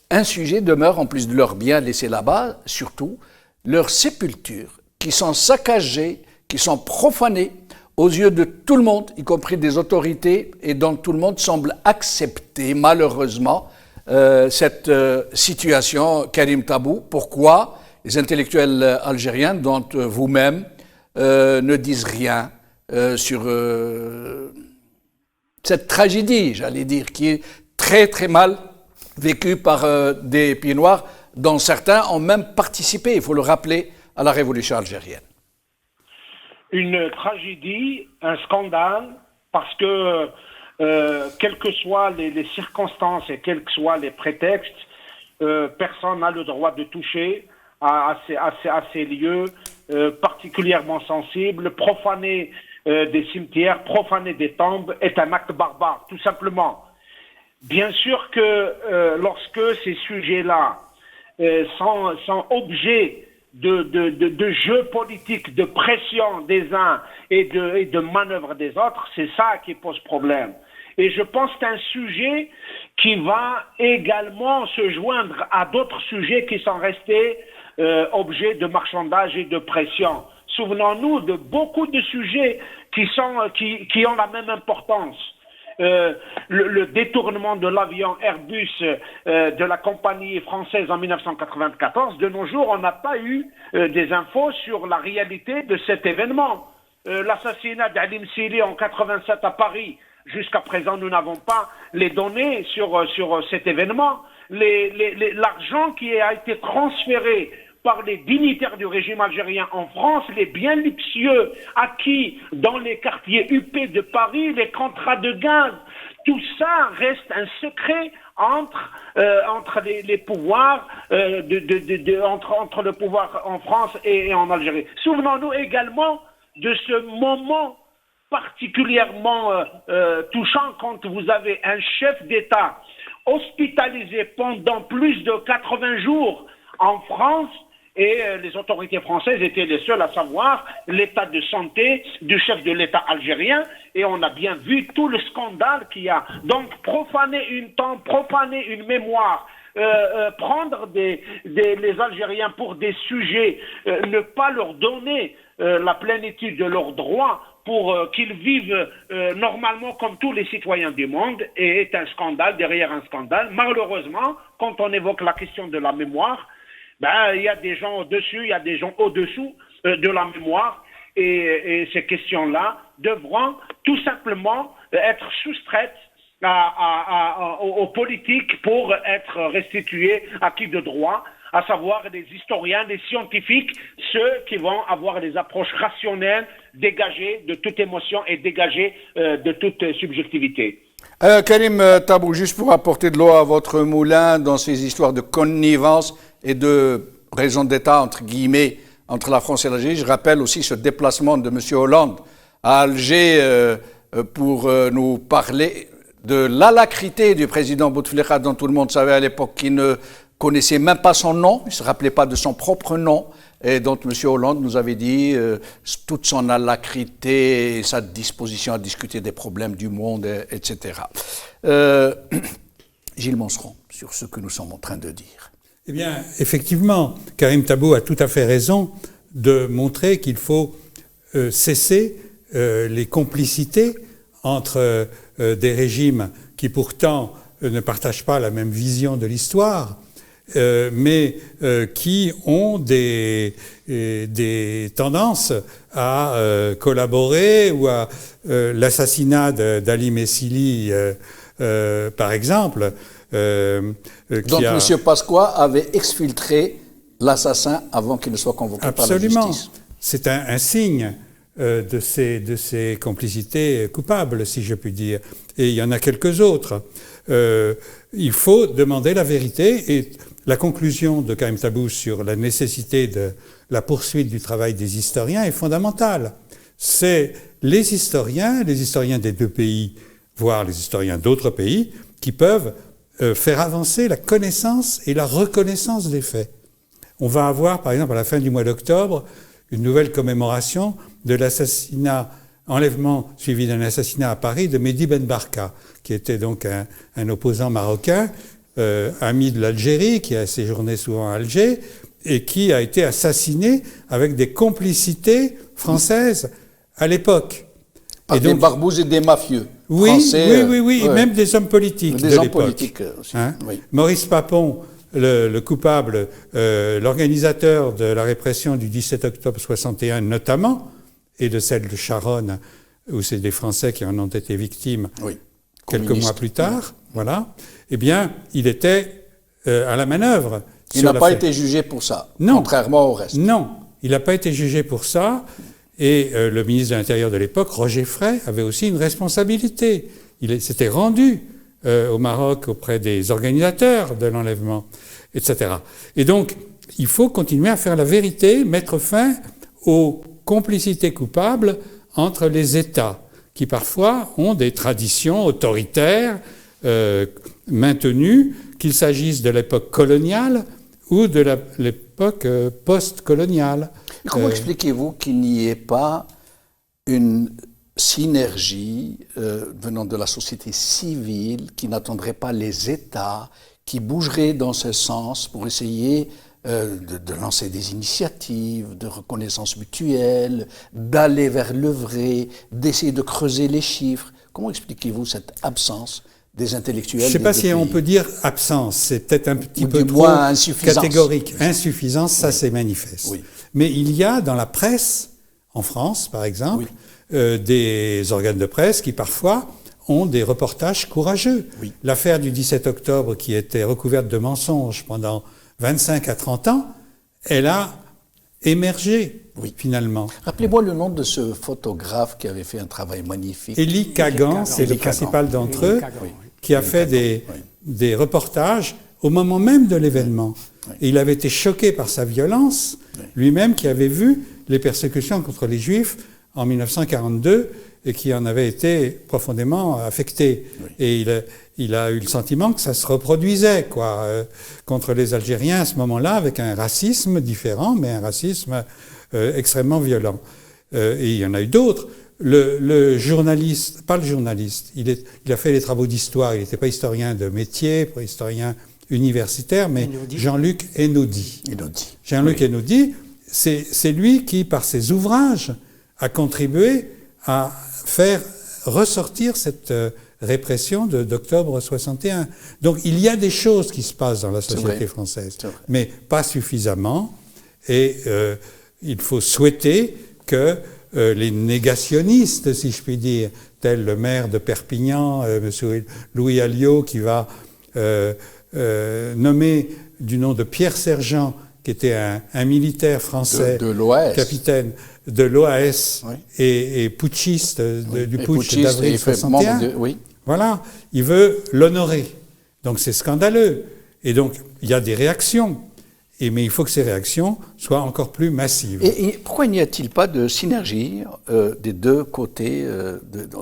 un sujet demeure, en plus de leurs biens laissés là-bas, surtout leurs sépultures, qui sont saccagées, qui sont profanées aux yeux de tout le monde, y compris des autorités, et dont tout le monde semble accepter, malheureusement, cette situation. Karim Tabou, pourquoi les intellectuels algériens, dont vous-même, ne disent rien sur cette tragédie, j'allais dire, qui est très très mal vécue par des pieds noirs, dont certains ont même participé, il faut le rappeler, à la révolution algérienne. Une tragédie, un scandale, parce que quelles que soient les circonstances et quels que soient les prétextes, personne n'a le droit de toucher à ces lieux particulièrement sensibles. Profaner des cimetières, profaner des tombes est un acte barbare, tout simplement. Bien sûr que lorsque ces sujets-là sont objets de jeux politiques, de pression des uns et de manœuvres des autres, c'est ça qui pose problème. Et je pense que c'est un sujet qui va également se joindre à d'autres sujets qui sont restés objets de marchandage et de pression. Souvenons-nous de beaucoup de sujets qui ont la même importance. Le détournement de l'avion Airbus de la compagnie française en 1994, de nos jours, on n'a pas eu des infos sur la réalité de cet événement. L'assassinat d'Ali Msili en 87 à Paris, jusqu'à présent, nous n'avons pas les données sur cet événement. L'argent qui a été transféré par les dignitaires du régime algérien en France, les biens luxueux acquis dans les quartiers huppés de Paris, les contrats de gaz, tout ça reste un secret entre les pouvoirs, entre le pouvoir en France et en Algérie. Souvenons-nous également de ce moment particulièrement touchant quand vous avez un chef d'État hospitalisé pendant plus de 80 jours en France. Et les autorités françaises étaient les seules à savoir l'état de santé du chef de l'État algérien. Et on a bien vu tout le scandale qu'il y a. Donc, profaner une tombe, profaner une mémoire, prendre les Algériens pour des sujets, ne pas leur donner la plénitude de leurs droits pour qu'ils vivent normalement comme tous les citoyens du monde, est un scandale derrière un scandale. Malheureusement, quand on évoque la question de la mémoire, il y a des gens au-dessus, il y a des gens au-dessous de la mémoire, et ces questions-là devront tout simplement être soustraites aux politiques pour être restituées à qui de droit, à savoir les historiens, les scientifiques, ceux qui vont avoir des approches rationnelles, dégagées de toute émotion et dégagées de toute subjectivité. Karim Tabou, juste pour apporter de l'eau à votre moulin dans ces histoires de connivence et de raison d'État, entre guillemets, entre la France et l'Algérie, je rappelle aussi ce déplacement de M. Hollande à Alger pour nous parler de l'alacrité du président Bouteflika, dont tout le monde savait à l'époque qu'il ne connaissait même pas son nom, il ne se rappelait pas de son propre nom, et dont M. Hollande nous avait dit toute son alacrité et sa disposition à discuter des problèmes du monde, etc. Gilles Monceron, sur ce que nous sommes en train de dire. Eh bien, effectivement, Karim Tabou a tout à fait raison de montrer qu'il faut cesser les complicités entre des régimes qui pourtant ne partagent pas la même vision de l'histoire, mais qui ont des tendances à collaborer, ou à l'assassinat d'Ali Messili, par exemple. Donc M. Pasqua avait exfiltré l'assassin avant qu'il ne soit convoqué par la justice. Absolument. C'est un signe de ces complicités coupables, si je puis dire. Et il y en a quelques autres. Il faut demander la vérité, et la conclusion de Karim Tabou sur la nécessité de la poursuite du travail des historiens est fondamentale. C'est les historiens des deux pays, voire les historiens d'autres pays, qui peuvent faire avancer la connaissance et la reconnaissance des faits. On va avoir, par exemple, à la fin du mois d'octobre, une nouvelle commémoration de l'assassinat, enlèvement suivi d'un assassinat à Paris de Mehdi Ben Barka, qui était donc un opposant marocain, ami de l'Algérie, qui a séjourné souvent à Alger, et qui a été assassiné avec des complicités françaises à l'époque. Par des barbouzes et des mafieux. Oui, français, oui, et même des hommes politiques de l'époque. Politiques aussi, oui. Maurice Papon, le coupable, l'organisateur de la répression du 17 octobre 61 notamment, et de celle de Charonne, où c'est des Français qui en ont été victimes quelques mois plus tard, voilà, eh bien, il était à la manœuvre. Il n'a pas été jugé pour ça, non, contrairement au reste. Non, il n'a pas été jugé pour ça. Et le ministre de l'Intérieur de l'époque, Roger Frey, avait aussi une responsabilité. s'était rendu au Maroc auprès des organisateurs de l'enlèvement, etc. Et donc, il faut continuer à faire la vérité, mettre fin aux complicités coupables entre les États, qui parfois ont des traditions autoritaires maintenues, qu'il s'agisse de l'époque coloniale ou de l'époque post-coloniale. Et comment expliquez-vous qu'il n'y ait pas une synergie venant de la société civile qui n'attendrait pas les États, qui bougerait dans ce sens pour essayer de lancer des initiatives de reconnaissance mutuelle, d'aller vers le vrai, d'essayer de creuser les chiffres? Comment expliquez-vous cette absence des intellectuels? Je ne sais pas si on peut dire absence, c'est peut-être un petit peu trop catégorique. Insuffisance, ça c'est manifeste. Oui. Mais il y a dans la presse, en France par exemple, des organes de presse qui parfois ont des reportages courageux. Oui. L'affaire du 17 octobre qui était recouverte de mensonges pendant 25 à 30 ans, elle a émergé finalement. Rappelez-moi le nom de ce photographe qui avait fait un travail magnifique. Élie Kagan, c'est le principal d'entre eux, qui a fait des reportages au moment même de l'événement. Et il avait été choqué par sa violence, lui-même qui avait vu les persécutions contre les Juifs en 1942 et qui en avait été profondément affecté. Et il a eu le sentiment que ça se reproduisait contre les Algériens à ce moment-là, avec un racisme différent, mais un racisme extrêmement violent. Et il y en a eu d'autres. Le journaliste, pas le journaliste, il a fait des travaux d'histoire, il n'était pas historien de métier, pas historien universitaire, mais Jean-Luc Einaudi. Jean-Luc Einaudi, c'est lui qui, par ses ouvrages, a contribué à faire ressortir cette répression d'octobre 61. Donc il y a des choses qui se passent dans la société française, mais pas suffisamment, et il faut souhaiter que les négationnistes, si je puis dire, tel le maire de Perpignan, M. Louis Alliot, qui va nommer du nom de Pierre Sergent, qui était un militaire français, capitaine de l'OAS et putschiste du putsch d'avril 61. Voilà, il veut l'honorer. Donc c'est scandaleux. Et donc il y a des réactions. Mais il faut que ces réactions soient encore plus massives. Et pourquoi n'y a-t-il pas de synergie des deux côtés,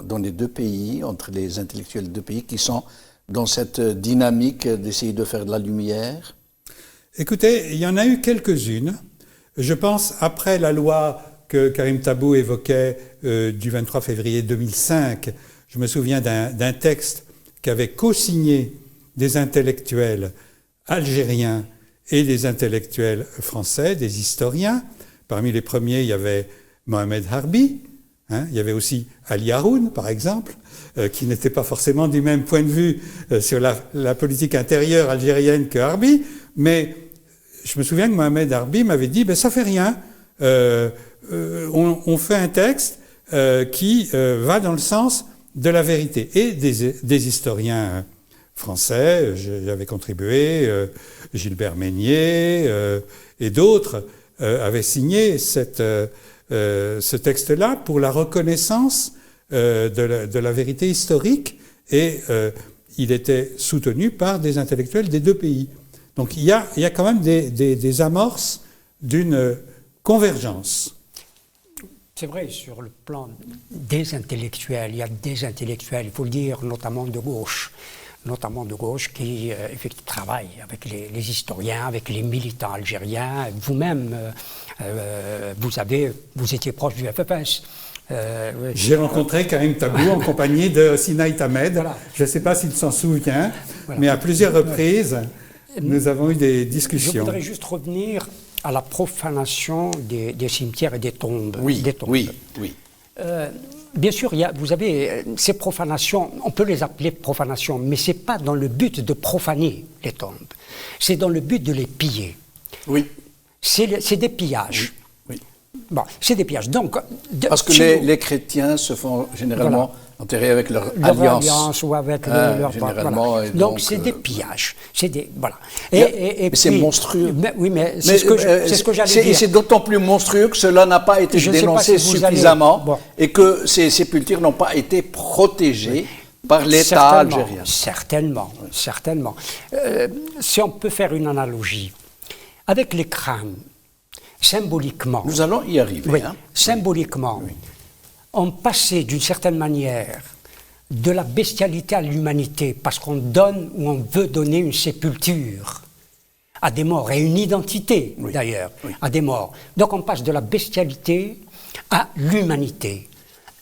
dans les deux pays, entre les intellectuels des deux pays qui sont dans cette dynamique d'essayer de faire de la lumière? Écoutez, il y en a eu quelques-unes. Je pense, après la loi que Karim Tabou évoquait du 23 février 2005, je me souviens d'un texte qu'avaient co-signé des intellectuels algériens et des intellectuels français, des historiens. Parmi les premiers, il y avait Mohamed Harbi, il y avait aussi Ali Haroun, par exemple, qui n'était pas forcément du même point de vue sur la politique intérieure algérienne que Harbi, mais je me souviens que Mohamed Harbi m'avait dit « ça fait rien, on fait un texte qui va dans le sens de la vérité ». Et des historiens français, j'avais contribué, Gilbert Meignet et d'autres avaient signé ce texte-là pour la reconnaissance de la vérité historique, et il était soutenu par des intellectuels des deux pays. Donc il y a quand même des amorces d'une convergence. C'est vrai, sur le plan des intellectuels, il y a des intellectuels, il faut le dire, notamment de gauche qui travaillent avec les historiens, avec les militants algériens. Vous-même, vous étiez proche du FFS. J'ai rencontré Karim Tabou en compagnie de Sinaï Tamed. Voilà. Je ne sais pas s'il s'en souvient, mais à plusieurs reprises, nous avons eu des discussions. Je voudrais juste revenir à la profanation des cimetières et des tombes. Oui. Bien sûr, vous avez ces profanations, on peut les appeler profanations, mais ce n'est pas dans le but de profaner les tombes. C'est dans le but de les piller. Oui. C'est des pillages. Oui. Bon, c'est des pillages. Donc, parce que les chrétiens se font généralement enterrer avec leur alliance ou avec leur généralement. Voilà. Donc c'est des pillages. Voilà. Et c'est monstrueux. Mais c'est ce que j'allais dire. Et c'est d'autant plus monstrueux que cela n'a pas été dénoncé suffisamment et que ces sépultures n'ont pas été protégées par l'État algérien. Certainement, certainement. Si on peut faire une analogie, avec les crânes, symboliquement... Nous allons y arriver. Oui, hein. symboliquement, Oui. on passait d'une certaine manière de la bestialité à l'humanité, parce qu'on donne ou on veut donner une sépulture à des morts, et une identité d'ailleurs, à des morts. Donc on passe de la bestialité à l'humanité.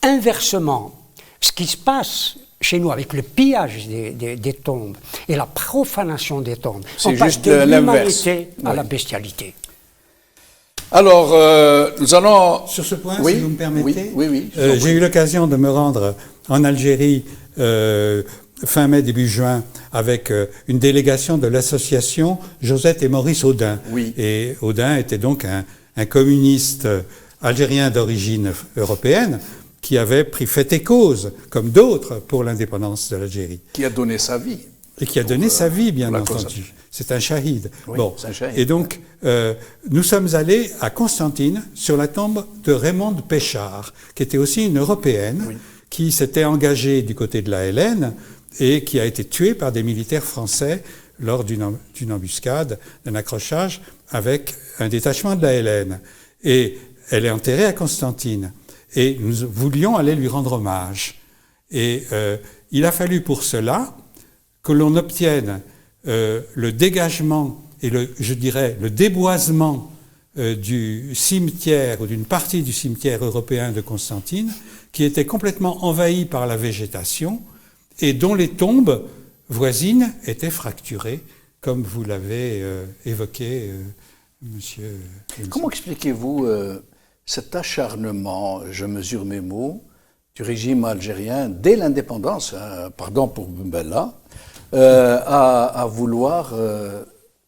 Inversement, ce qui se passe chez nous avec le pillage des tombes et la profanation des tombes, on passe juste de l'inverse. l'humanité à la bestialité. Alors, nous allons... Sur ce point, Oui, si vous me permettez, oui. j'ai eu l'occasion de me rendre en Algérie fin mai, début juin, avec une délégation de l'association Josette et Maurice Audin. Oui. Et Audin était donc un communiste algérien d'origine européenne qui avait pris fait et cause, comme d'autres, pour l'indépendance de l'Algérie. Qui a donné sa vie. Et qui a donné sa vie, bien pour la cause entendu. C'est un shahid. Oui, bon. c'est un shahid. Et donc, nous sommes allés à Constantine sur la tombe de Raymonde Péchard, qui était aussi une Européenne, qui s'était engagée du côté de la LN et qui a été tuée par des militaires français lors d'une embuscade, d'un accrochage avec un détachement de la LN. Et elle est enterrée à Constantine. Et nous voulions aller lui rendre hommage. Et il a fallu pour cela que l'on obtienne le dégagement et je dirais le déboisement du cimetière ou d'une partie du cimetière européen de Constantine qui était complètement envahi par la végétation et dont les tombes voisines étaient fracturées, comme vous l'avez évoqué, monsieur. Comment expliquez-vous cet acharnement, je mesure mes mots, du régime algérien dès l'indépendance, pardon pour Ben Bella, à vouloir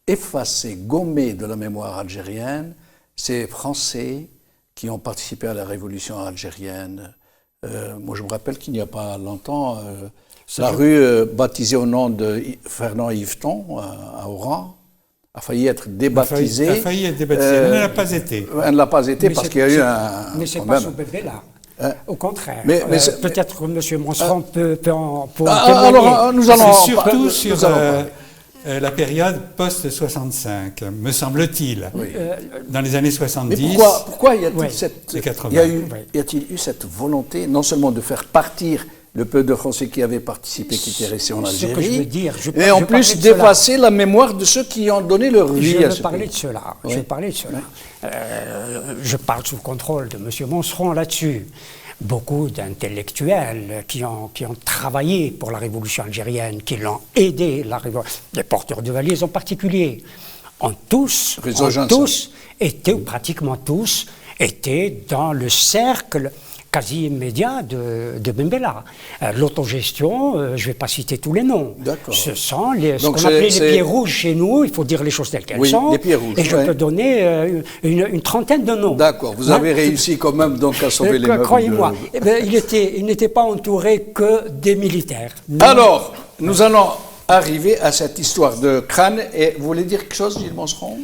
effacer, gommer de la mémoire algérienne ces Français qui ont participé à la révolution algérienne. Moi, je me rappelle qu'il n'y a pas longtemps, la rue baptisée au nom de Fernand Yveton, à Oran, a failli être débaptisée. A failli être débaptisée. Elle ne l'a pas été. Elle ne l'a pas été parce qu'il y a eu un... Mais c'est pas sous Bella. Au contraire. Peut-être que M. Monceron peut en témoigner. Alors, nous allons... C'est surtout sur la période post-65, me semble-t-il, dans les années 70. Mais pourquoi y a-t-il eu cette volonté, non seulement de faire partir le peu de Français qui avaient participé, qui étaient restés en Algérie, ce que je veux dire, et en plus d'effacer la mémoire de ceux qui ont donné leur vie à ce pays. Je vais parler de cela. Je parle sous le contrôle de M. Monceron là-dessus. Beaucoup d'intellectuels qui ont travaillé pour la révolution algérienne, qui l'ont aidé, les porteurs de valises en particulier, ont tous été, ou pratiquement tous, étaient dans le cercle quasi immédiat de Ben Bella. L'autogestion, je ne vais pas citer tous les noms. Ce sont ce qu'on appelait les pieds rouges chez nous, il faut dire les choses telles qu'elles sont. Les pieds rouges, et je peux donner une trentaine de noms. D'accord, vous avez réussi quand même donc à sauver les meubles. Croyez-moi, il n'était pas entouré que des militaires. Alors, nous allons arriver à cette histoire de crâne. Et vous voulez dire quelque chose, Gilles Monceron?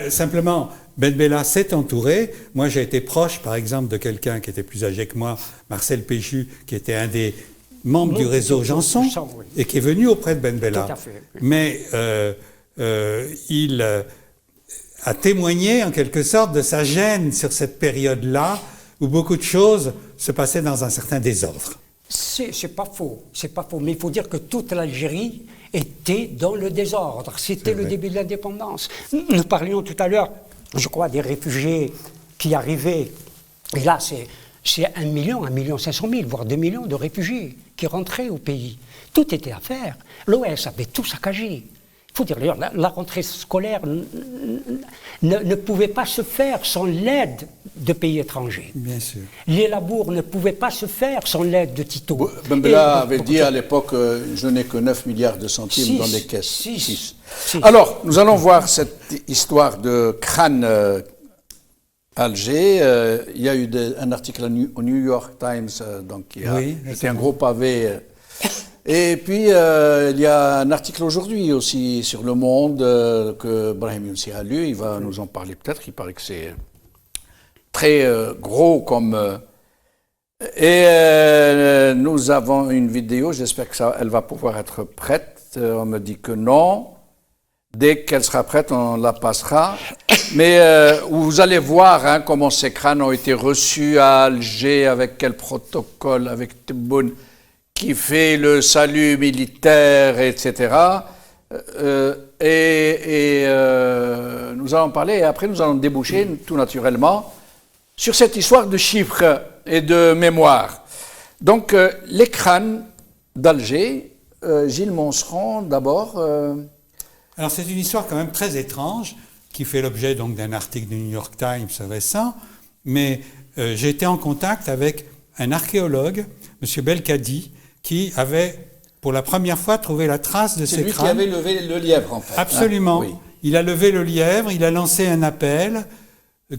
Simplement, Ben Bella s'est entouré. Moi, j'ai été proche, par exemple, de quelqu'un qui était plus âgé que moi, Marcel Péchu, qui était un des membres du réseau Janson, et qui est venu auprès de Ben Bella. Tout à fait. Mais il a témoigné, en quelque sorte, de sa gêne sur cette période-là, où beaucoup de choses se passaient dans un certain désordre. C'est pas faux, mais il faut dire que toute l'Algérie était dans le désordre. C'était le début de l'indépendance. Nous parlions tout à l'heure, je crois, des réfugiés qui arrivaient. Et là, c'est 1 million, 500 000, voire 2 millions de réfugiés qui rentraient au pays. Tout était à faire. L'OS avait tout saccagé. Il faut dire, d'ailleurs, la rentrée scolaire ne pouvait pas se faire sans l'aide de pays étrangers. Bien sûr. Les labours ne pouvaient pas se faire sans l'aide de Tito. Ben Bella avait dit à l'époque, je n'ai que 9 milliards de centimes dans les caisses. 6. Alors, nous allons voir cette histoire de crâne Alger. Il y a eu un article au New York Times, donc qui a été un gros pavé. Et puis, il y a un article aujourd'hui aussi sur Le Monde que Brahim Younsi a lu. Il va nous en parler peut-être. Il paraît que c'est très gros comme Et nous avons une vidéo, j'espère qu'elle va pouvoir être prête. On me dit que non. Dès qu'elle sera prête, on la passera. Mais vous allez voir comment ces crânes ont été reçus à Alger, avec quel protocole, avec Tebboune qui fait le salut militaire, etc. Nous allons parler, et après nous allons déboucher tout naturellement sur cette histoire de chiffres et de mémoire. Donc, les crânes d'Alger, Gilles Monceron, d'abord. Alors, c'est une histoire quand même très étrange, qui fait l'objet donc d'un article du New York Times récent, mais j'ai été en contact avec un archéologue, M. Belkadi, qui avait pour la première fois trouvé la trace de ces crânes. C'est lui qui avait levé le lièvre, en fait. Absolument. Oui. Il a levé le lièvre, il a lancé un appel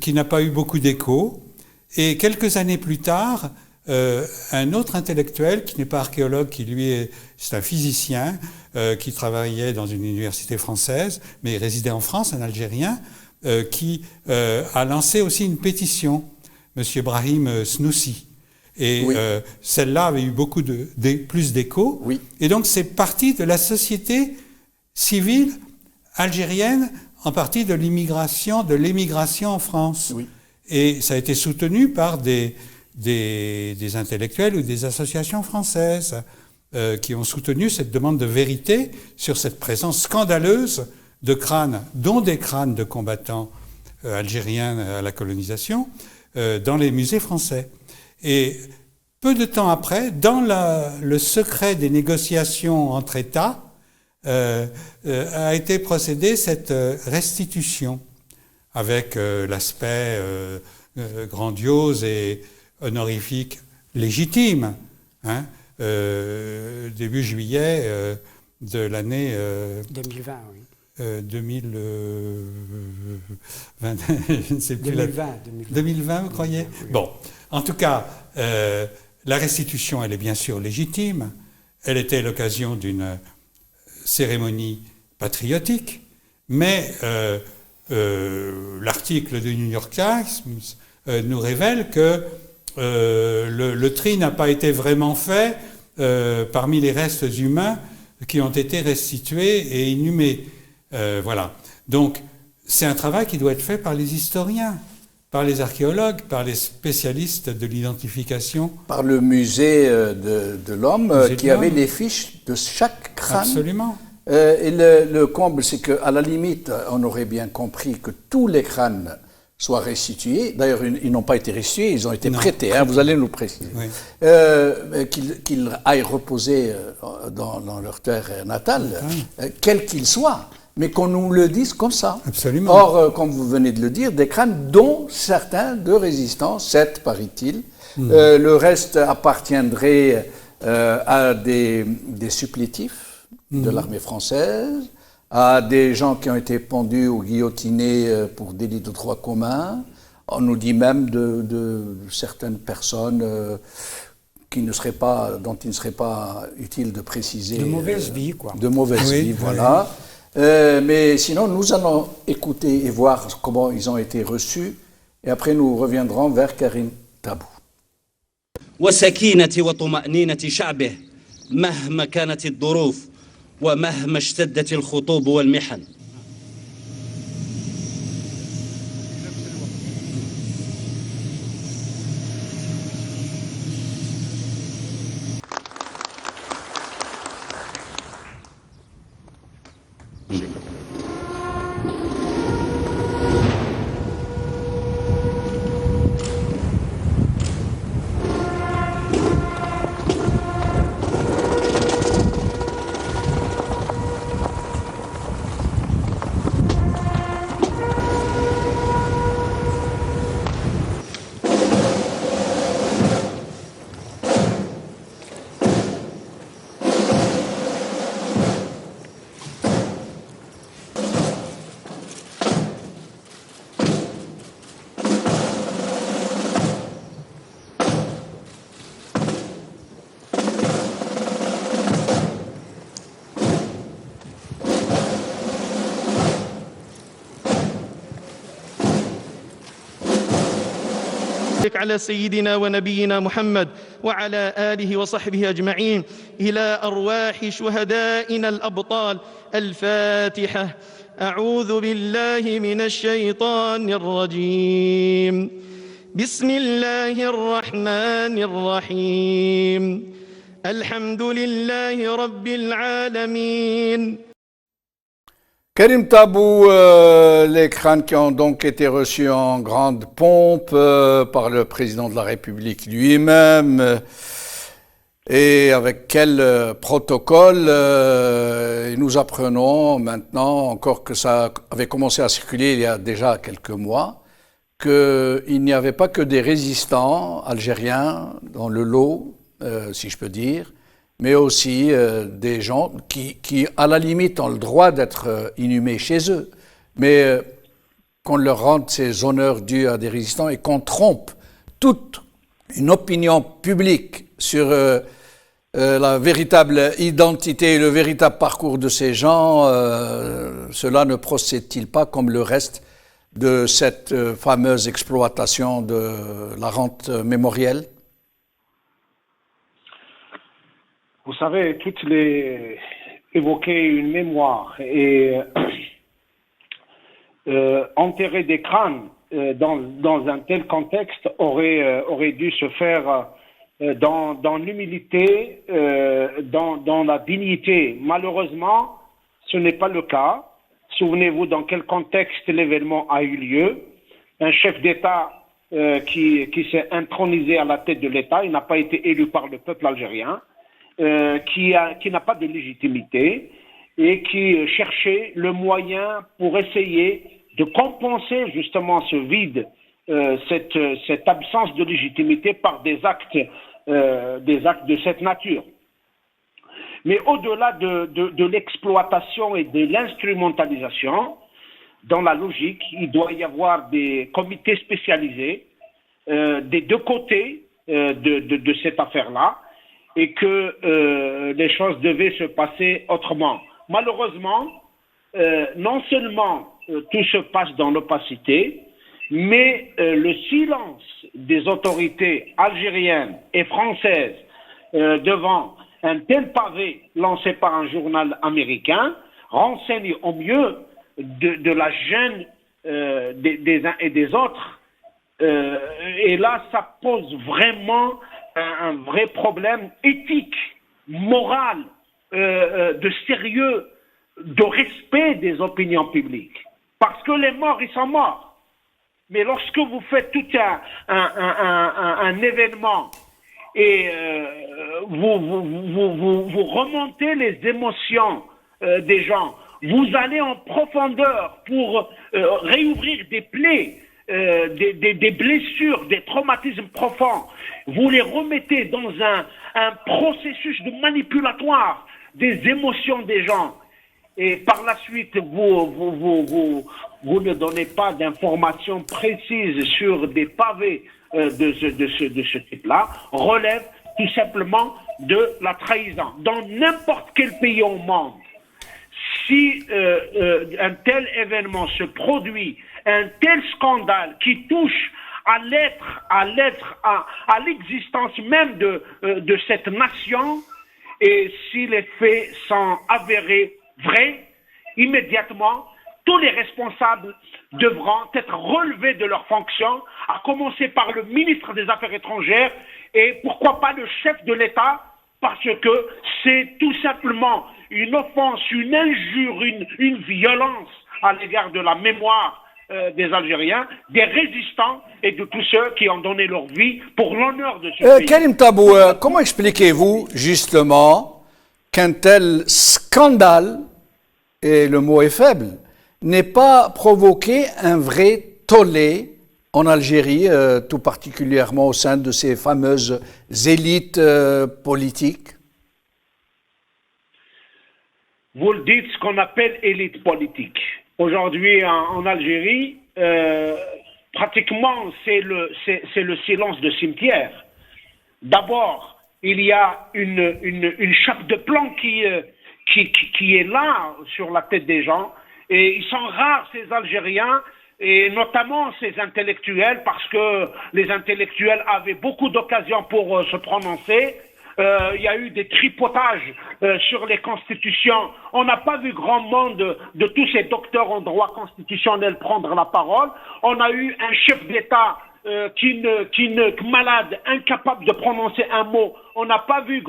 qui n'a pas eu beaucoup d'écho. Et quelques années plus tard, un autre intellectuel, qui n'est pas archéologue, qui lui c'est un physicien, qui travaillait dans une université française, mais il résidait en France, un Algérien, qui a lancé aussi une pétition, M. Brahim Snoussi. Et oui. Celle-là avait eu beaucoup plus d'écho. Oui. Et donc c'est parti de la société civile algérienne, en partie de l'émigration en France. Oui. Et ça a été soutenu par des intellectuels ou des associations françaises qui ont soutenu cette demande de vérité sur cette présence scandaleuse de crânes, dont des crânes de combattants algériens à la colonisation, dans les musées français. Et peu de temps après, dans le secret des négociations entre États, a été procédée cette restitution avec l'aspect grandiose et honorifique légitime, début juillet de l'année 2020, oui. 2020, je ne sais plus. 2020, vous croyez? Oui. Bon, en tout cas, la restitution, elle est bien sûr légitime. Elle était l'occasion d'une cérémonie patriotique, mais l'article du New York Times nous révèle que le tri n'a pas été vraiment fait parmi les restes humains qui ont été restitués et inhumés. Voilà. Donc, c'est un travail qui doit être fait par les historiens, par les archéologues, par les spécialistes de l'identification. Par le musée de l'homme qui avait les fiches de chaque crâne. Absolument. Et le comble, c'est qu'à la limite, on aurait bien compris que tous les crânes soient restitués. D'ailleurs, ils n'ont pas été restitués, ils ont été prêtés, vous allez nous préciser. Oui. Qu'ils aillent reposer dans leur terre natale, quels qu'ils soient, mais qu'on nous le dise comme ça. Absolument. Or, comme vous venez de le dire, des crânes dont certains de résistants, 7 paraît-il, le reste appartiendrait à des supplétifs de l'armée française, à des gens qui ont été pendus ou guillotinés pour délit de droit commun. On nous dit même de certaines personnes dont il ne serait pas utile de préciser. De mauvaise vie, quoi. De mauvaise vie, voilà. Mais sinon, nous allons écouter et voir comment ils ont été reçus. Et après, nous reviendrons vers Karim Tabou. وسكينة وطمأنينة شعبه مهما كانت الظروف ومهما اشتدت الخطوب والمحن. وبارك على سيدنا ونبينا محمد وعلى آله وصحبه أجمعين إلى أرواح شهدائنا الأبطال. الفاتحة. أعوذ بالله من الشيطان الرجيم. بسم الله الرحمن الرحيم. الحمد لله رب العالمين. Karim Tabou, les crânes qui ont donc été reçus en grande pompe par le président de la République lui-même, et avec quel protocole. Nous apprenons maintenant, encore que ça avait commencé à circuler il y a déjà quelques mois, qu'il n'y avait pas que des résistants algériens dans le lot, si je peux dire, mais aussi des gens qui, à la limite, ont le droit d'être inhumés chez eux, mais qu'on leur rende ces honneurs dus à des résistants et qu'on trompe toute une opinion publique sur la véritable identité et le véritable parcours de ces gens. Cela ne procède-t-il pas comme le reste de cette fameuse exploitation de la rente mémorielle? Vous savez, évoquer une mémoire et enterrer des crânes dans un tel contexte aurait dû se faire dans l'humilité, dans la dignité. Malheureusement, ce n'est pas le cas. Souvenez-vous dans quel contexte l'événement a eu lieu. Un chef d'État qui s'est intronisé à la tête de l'État, il n'a pas été élu par le peuple algérien, qui n'a pas de légitimité et qui cherchait le moyen pour essayer de compenser justement ce vide, cette absence de légitimité par des actes de cette nature. Mais au-delà de l'exploitation et de l'instrumentalisation, dans la logique, il doit y avoir des comités spécialisés des deux côtés de cette affaire-là, et que les choses devaient se passer autrement. Malheureusement, non seulement tout se passe dans l'opacité, mais le silence des autorités algériennes et françaises devant un tel pavé lancé par un journal américain renseigne au mieux de la gêne des uns et des autres. Et là, ça pose vraiment un vrai problème éthique, moral, de sérieux, de respect des opinions publiques. Parce que les morts, ils sont morts. Mais lorsque vous faites tout un événement et vous remontez les émotions des gens, vous allez en profondeur pour réouvrir des plaies, des blessures, des traumatismes profonds. Vous les remettez dans un processus de manipulatoire des émotions des gens. Et par la suite, vous ne donnez pas d'informations précises sur des pavés de ce type-là, relève tout simplement de la trahison. Dans n'importe quel pays au monde, si un tel événement se produit, un tel scandale qui touche à l'existence même de cette nation, et si les faits sont avérés vrais, immédiatement, tous les responsables devront être relevés de leurs fonctions, à commencer par le ministre des Affaires étrangères et pourquoi pas le chef de l'État, parce que c'est tout simplement une offense, une injure, une violence à l'égard de la mémoire des Algériens, des résistants et de tous ceux qui ont donné leur vie pour l'honneur de ce pays. Karim Tabou, comment expliquez-vous justement qu'un tel scandale, et le mot est faible, n'ait pas provoqué un vrai tollé en Algérie, tout particulièrement au sein de ces fameuses élites politiques? Vous le dites, ce qu'on appelle élite politique. Aujourd'hui, en Algérie, pratiquement, c'est le silence de cimetière. D'abord, il y a une chape de plomb qui est là, sur la tête des gens, et ils sont rares, ces Algériens, et notamment ces intellectuels, parce que les intellectuels avaient beaucoup d'occasions pour se prononcer. Il y a eu des tripotages sur les constitutions. On n'a pas vu grand monde de tous ces docteurs en droit constitutionnel prendre la parole. On a eu un chef d'État malade, incapable de prononcer un mot. On n'a pas vu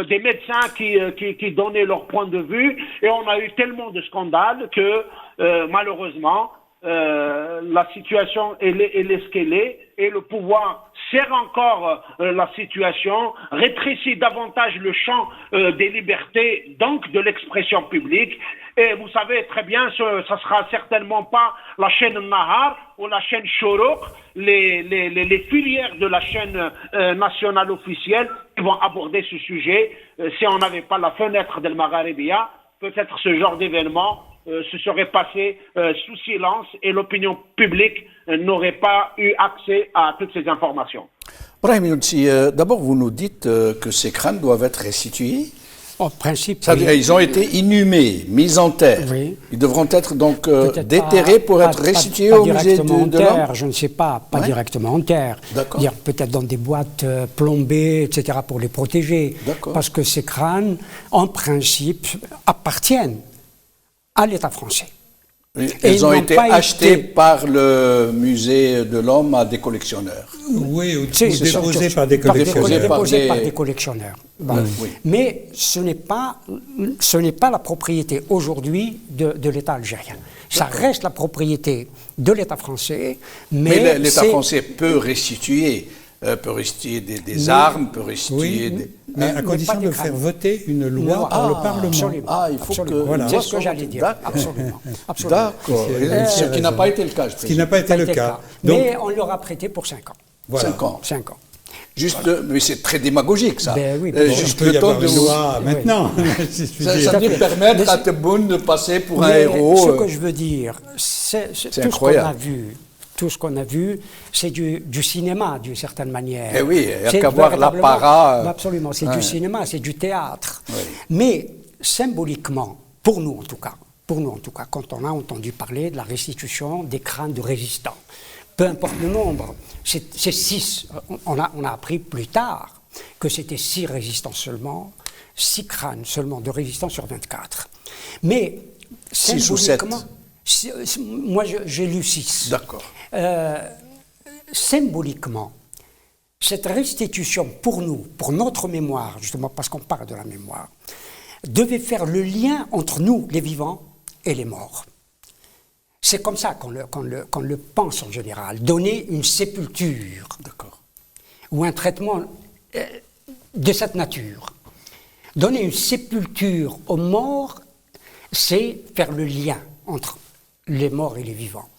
des médecins qui donnaient leur point de vue, et on a eu tellement de scandales que malheureusement la situation elle est ce qu'elle est, et le pouvoir serre encore la situation, rétrécit davantage le champ des libertés, donc de l'expression publique. Et vous savez très bien, ça sera certainement pas la chaîne Nahar ou la chaîne Shorouk, les filières de la chaîne nationale officielle qui vont aborder ce sujet. Si on n'avait pas la fenêtre del Magharibia, peut-être ce genre d'événement se serait passé sous silence, et l'opinion publique n'aurait pas eu accès à toutes ces informations. Brahim Younsi, d'abord vous nous dites que ces crânes doivent être restitués. En principe, C'est-à-dire, ils ont été inhumés, mis en terre. Oui. Ils devront être donc déterrés pour être restitués au musée de l'homme. Je ne sais pas, directement en terre. D'accord. Peut-être dans des boîtes plombées, etc., pour les protéger. D'accord. Parce que ces crânes, en principe, appartiennent à l'État français. Ils ont été achetés par le musée de l'homme à des collectionneurs. Oui, ou déposés par des collectionneurs. Déposés par des collectionneurs. Bon. Oui. Mais ce n'est pas la propriété aujourd'hui de l'État algérien. Ça reste la propriété de l'État français. Mais l'État français peut restituer des armes, peut restituer des... Mais à condition de faire voter une loi par le Parlement. Absolument. Il faut absolument. que... Voilà. C'est ce que j'allais dire. Absolument. D'accord. Ce qui n'a pas été le cas, je Ce qui n'a pas été le cas. Donc, mais on leur a prêté pour 5 ans. Voilà. 5 ans. Juste, mais c'est très démagogique, ça. Ben oui, juste le temps de une loi maintenant. Ça peut permettre à Tebboune de passer pour un héros. Ce que je veux dire, c'est tout incroyable. Tout ce qu'on a vu, c'est du cinéma, d'une certaine manière. Eh oui, il n'y a qu'à voir l'apparat. Absolument, c'est du cinéma, c'est du théâtre. Oui. Mais symboliquement, pour nous en tout cas, quand on a entendu parler de la restitution des crânes de résistants, peu importe le nombre, c'est 6. On a appris plus tard que c'était 6 résistants seulement, 6 crânes seulement de résistants sur 24. Mais 6 ou 7. Moi, j'ai lu 6. D'accord. Symboliquement, cette restitution pour nous, pour notre mémoire, justement parce qu'on parle de la mémoire, devait faire le lien entre nous, les vivants, et les morts. C'est comme ça qu'on le pense en général. Donner une sépulture, ou un traitement de cette nature. Donner une sépulture aux morts, c'est faire le lien entre les morts et les vivants.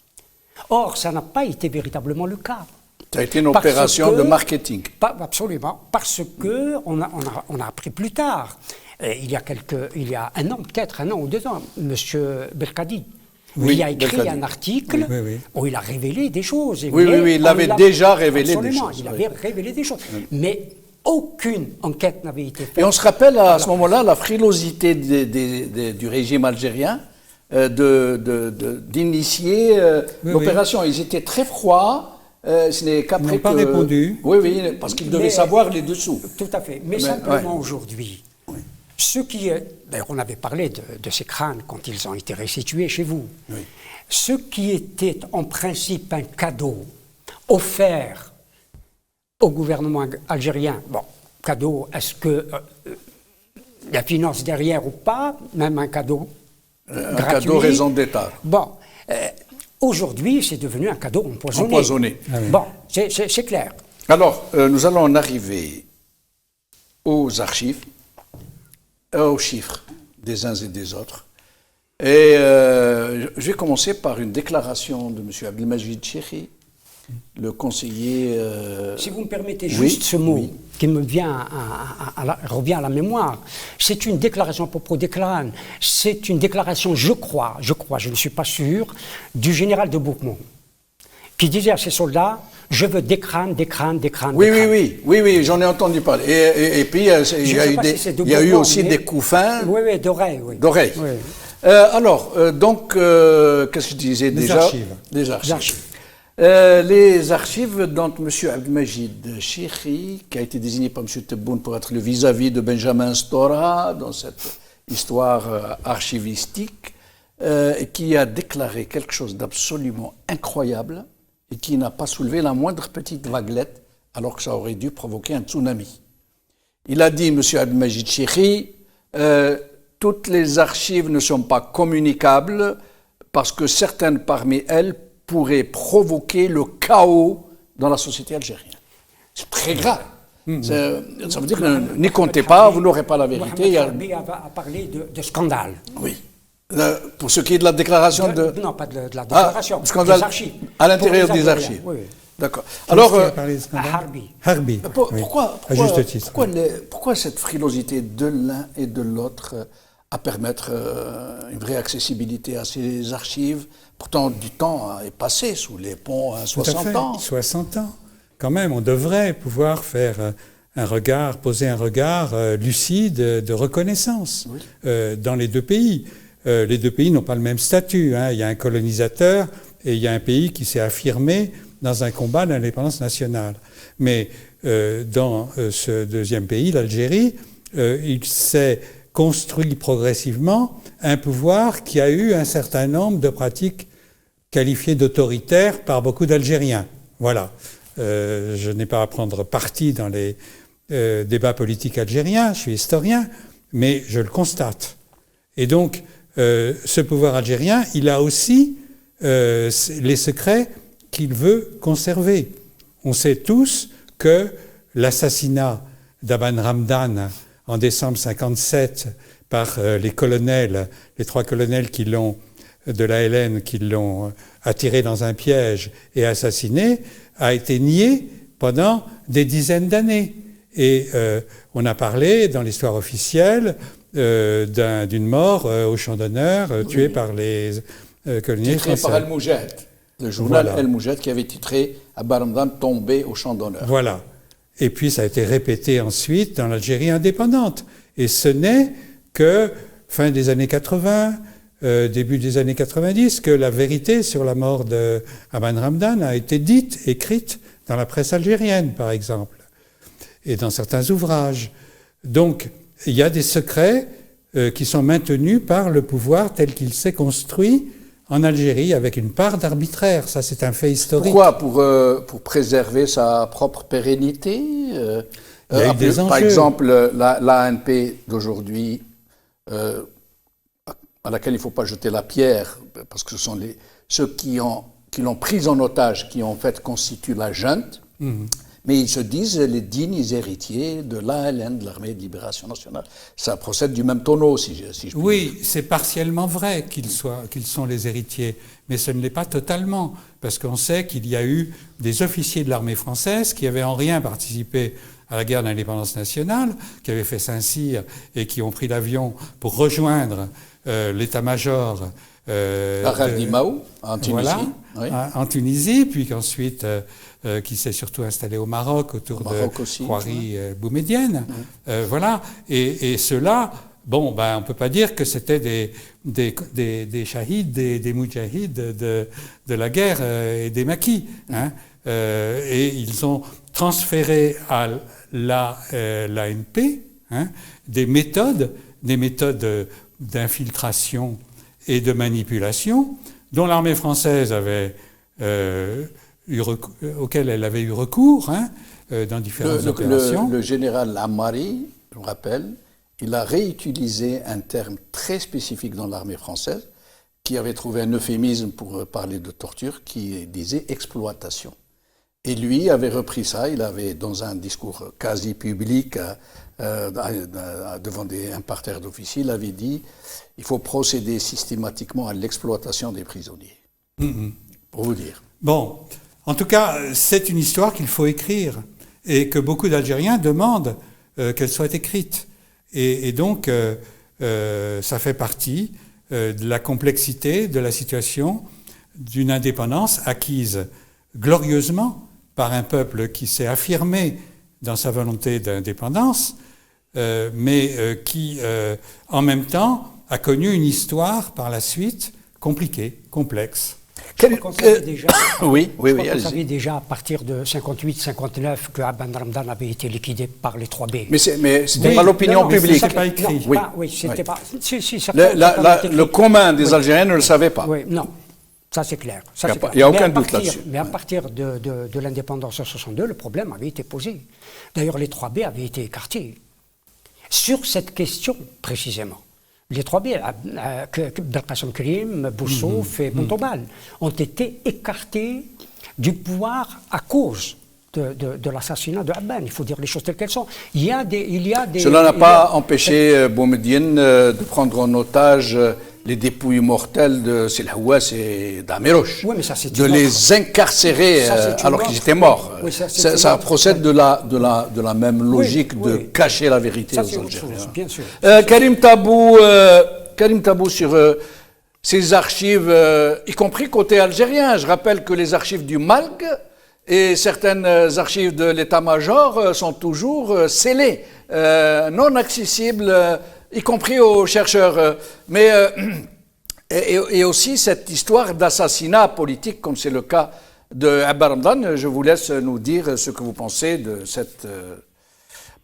Or, ça n'a pas été véritablement le cas. Ça a été une opération de marketing. Absolument, parce qu'on a appris plus tard, il y a un an, peut-être 1 an ou 2 ans, M. Belkadi, il a écrit un article où il a révélé des choses. Oui, il avait déjà révélé des choses. Il avait révélé des choses. Mais aucune enquête n'avait été faite. Et on se rappelle à ce moment-là la frilosité du régime algérien d'initier l'opération. Ils étaient très froids. Ce n'est qu'après ils n'ont pas répondu. Oui, parce qu'ils devaient savoir les dessous. Tout à fait. Mais simplement aujourd'hui, d'ailleurs, on avait parlé de ces crânes quand ils ont été restitués chez vous. Oui. Ce qui était en principe un cadeau offert au gouvernement algérien, cadeau, est-ce que la finance derrière ou pas, même un cadeau gratuit. Un cadeau raison d'État. Aujourd'hui, c'est devenu un cadeau empoisonné. Ah oui. C'est clair. Alors, nous allons en arriver aux archives, aux chiffres des uns et des autres. Et je vais commencer par une déclaration de M. Abdelmajid Chekhi, le conseiller... Si vous me permettez juste ce mot qui me revient à la mémoire, c'est une déclaration à propos des crânes, c'est une déclaration, je crois, je ne suis pas sûr, du général de Bourgmont, qui disait à ses soldats, je veux des crânes. Oui, j'en ai entendu parler. Et puis, il y a eu aussi des couffins. Oui, d'oreilles. Qu'est-ce que je disais déjà? Archives. Les archives. Les archives dont M. Abdelmajid Chikhi, qui a été désigné par M. Tebboune pour être le vis-à-vis de Benjamin Stora dans cette histoire archivistique, qui a déclaré quelque chose d'absolument incroyable et qui n'a pas soulevé la moindre petite vaguelette alors que ça aurait dû provoquer un tsunami. Il a dit, M. Abdelmajid Chikhi, toutes les archives ne sont pas communicables parce que certaines parmi elles pourraient provoquer le chaos dans la société algérienne. C'est très grave. Ça veut dire que n'y comptez pas, vous n'aurez pas la vérité. Mohamed Harbi a parlé de scandale. Oui. Pour ce qui est de la déclaration de... Non, pas de la déclaration, scandale des archives. À l'intérieur des Algériens. archives. Oui. D'accord. Alors, qui a parlé de scandale? Harbi. Harbi. À juste titre. Pourquoi cette frilosité de l'un et de l'autre à permettre une vraie accessibilité à ces archives? Pourtant, du temps est passé sous les ponts, 60 ans. 60 ans. Quand même, on devrait pouvoir faire poser un regard lucide de reconnaissance dans les deux pays. Les deux pays n'ont pas le même statut. Il y a un colonisateur et il y a un pays qui s'est affirmé dans un combat d'indépendance nationale. Mais dans ce deuxième pays, l'Algérie, il s'est construit progressivement un pouvoir qui a eu un certain nombre de pratiques qualifiées d'autoritaires par beaucoup d'Algériens. Voilà. Je n'ai pas à prendre parti dans les débats politiques algériens, je suis historien, mais je le constate. Et donc, ce pouvoir algérien, il a aussi les secrets qu'il veut conserver. On sait tous que l'assassinat d'Aban Ramdan en décembre 1957 par les colonels, les 3 colonels de la LN qui l'ont attiré dans un piège et assassiné, a été nié pendant des dizaines d'années. Et on a parlé dans l'histoire officielle d'une mort au champ d'honneur tuée par les coloniaux français. Par Al-Moujad, le journal Al-Moujad qui avait titré « Aban Ramdan tombé au champ d'honneur ». Voilà. Et puis ça a été répété ensuite dans l'Algérie indépendante. Et ce n'est que fin des années 80, début des années 90, que la vérité sur la mort d'Aban Ramdan a été dite, écrite dans la presse algérienne, par exemple, et dans certains ouvrages. Donc, il y a des secrets qui sont maintenus par le pouvoir tel qu'il s'est construit en Algérie, avec une part d'arbitraire. Ça, c'est un fait historique. Pourquoi? Pour préserver sa propre pérennité? Il y a eu des enjeux. Par exemple, l'ANP d'aujourd'hui, à laquelle il ne faut pas jeter la pierre, parce que ce sont ceux qui l'ont prise en otage, qui en fait constituent la junte, mais ils se disent les dignes héritiers de l'ALN, de l'Armée de Libération Nationale. Ça procède du même tonneau, si je puis dire. Oui, c'est partiellement vrai qu'ils sont les héritiers, mais ce ne l'est pas totalement, parce qu'on sait qu'il y a eu des officiers de l'armée française qui avaient en rien participé à la guerre d'indépendance nationale, qui avaient fait Saint-Cyr et qui ont pris l'avion pour rejoindre l'état-major Maou, en Tunisie. Voilà, oui. en Tunisie, puis qu'ensuite qui s'est surtout installé au Maroc autour de Khoury Boumedienne. Voilà, et ceux-là, bon, on ne peut pas dire que c'était des shahids, des moudjahids de la guerre et des maquis. Et ils ont transféré à l'ANP des méthodes d'infiltration et de manipulation dont l'armée française auquel elle avait eu recours dans différentes opérations. Le général Amari, je me rappelle, il a réutilisé un terme très spécifique dans l'armée française qui avait trouvé un euphémisme pour parler de torture qui disait exploitation. Et lui avait repris ça, il avait, dans un discours quasi public devant un parterre d'officiers, il avait dit il faut procéder systématiquement à l'exploitation des prisonniers. Pour vous dire. Bon, en tout cas, c'est une histoire qu'il faut écrire et que beaucoup d'Algériens demandent qu'elle soit écrite. Et donc, ça fait partie de la complexité de la situation d'une indépendance acquise glorieusement par un peuple qui s'est affirmé dans sa volonté d'indépendance, mais qui, en même temps, a connu une histoire par la suite compliquée, complexe. On savait déjà, oui, on savait déjà à partir de 58-59 que Abban Ramdan avait été liquidé par les 3B. Mais c'était pas l'opinion publique. C'était pas écrit. C'était pas. Le commun des Algériens ne le savait pas. Oui, non. Ça, c'est clair. Il n'y a aucun doute là-dessus. Mais à partir de l'indépendance en 62, le problème avait été posé. D'ailleurs, les 3B avaient été écartés. Sur cette question, précisément. Les 3B, Belkacem Karim, Boussouf et Bontobal, ont été écartés du pouvoir à cause de l'assassinat de Abban. Il faut dire les choses telles qu'elles sont. Cela n'a pas empêché Boumediene de prendre en otage les dépouilles mortelles de Selhouas et d'Amirouche, de les incarcérer alors qu'ils étaient morts. Oui, ça procède de la même logique de cacher la vérité aux Algériens. Bien sûr. Karim Tabou sur ces archives, y compris côté algérien. Je rappelle que les archives du MALG et certaines archives de l'état-major sont toujours scellées, non accessibles, y compris aux chercheurs. Mais et aussi cette histoire d'assassinat politique, comme c'est le cas de Abban Ramdan. Je vous laisse nous dire ce que vous pensez de cette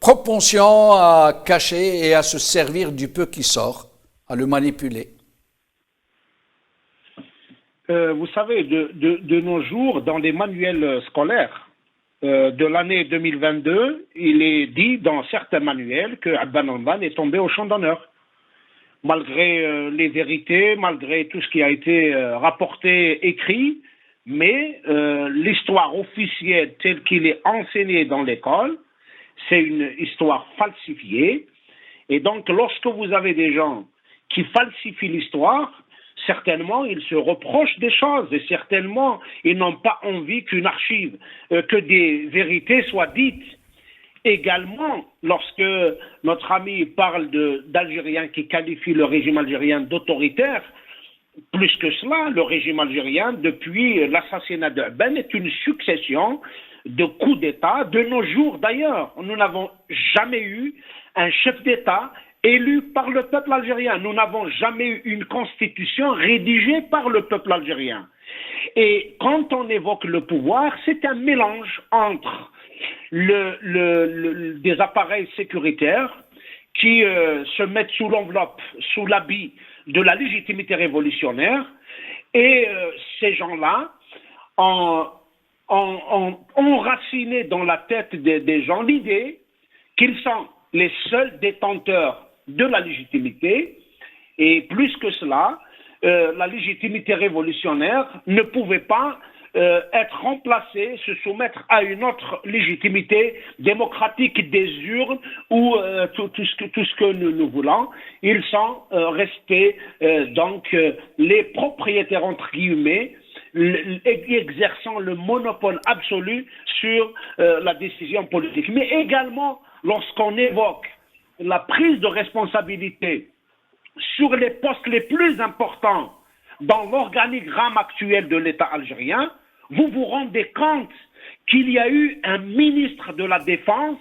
propension à cacher et à se servir du peu qui sort, à le manipuler. Vous savez, de nos jours, dans les manuels scolaires de l'année 2022, il est dit dans certains manuels que Abban Ramdan est tombé au champ d'honneur. Malgré les vérités, malgré tout ce qui a été rapporté, écrit, mais l'histoire officielle telle qu'il est enseignée dans l'école, c'est une histoire falsifiée. Et donc, lorsque vous avez des gens qui falsifient l'histoire, certainement, ils se reprochent des choses et certainement, ils n'ont pas envie qu'une archive, que des vérités soient dites. Également, lorsque notre ami parle d'Algériens qui qualifient le régime algérien d'autoritaire, plus que cela, le régime algérien, depuis l'assassinat d'Abban, est une succession de coups d'État. De nos jours, d'ailleurs, nous n'avons jamais eu un chef d'État élu par le peuple algérien. Nous n'avons jamais eu une constitution rédigée par le peuple algérien. Et quand on évoque le pouvoir, c'est un mélange entre des appareils sécuritaires qui se mettent sous l'enveloppe, sous l'habit de la légitimité révolutionnaire, et ces gens-là ont enraciné dans la tête des gens l'idée qu'ils sont les seuls détenteurs de la légitimité, et plus que cela, la légitimité révolutionnaire ne pouvait pas être remplacée, se soumettre à une autre légitimité démocratique des urnes ou tout ce que nous voulons. Ils sont restés donc les propriétaires entre guillemets, exerçant le monopole absolu sur la décision politique. Mais également, lorsqu'on évoque la prise de responsabilité sur les postes les plus importants dans l'organigramme actuel de l'État algérien, vous vous rendez compte qu'il y a eu un ministre de la Défense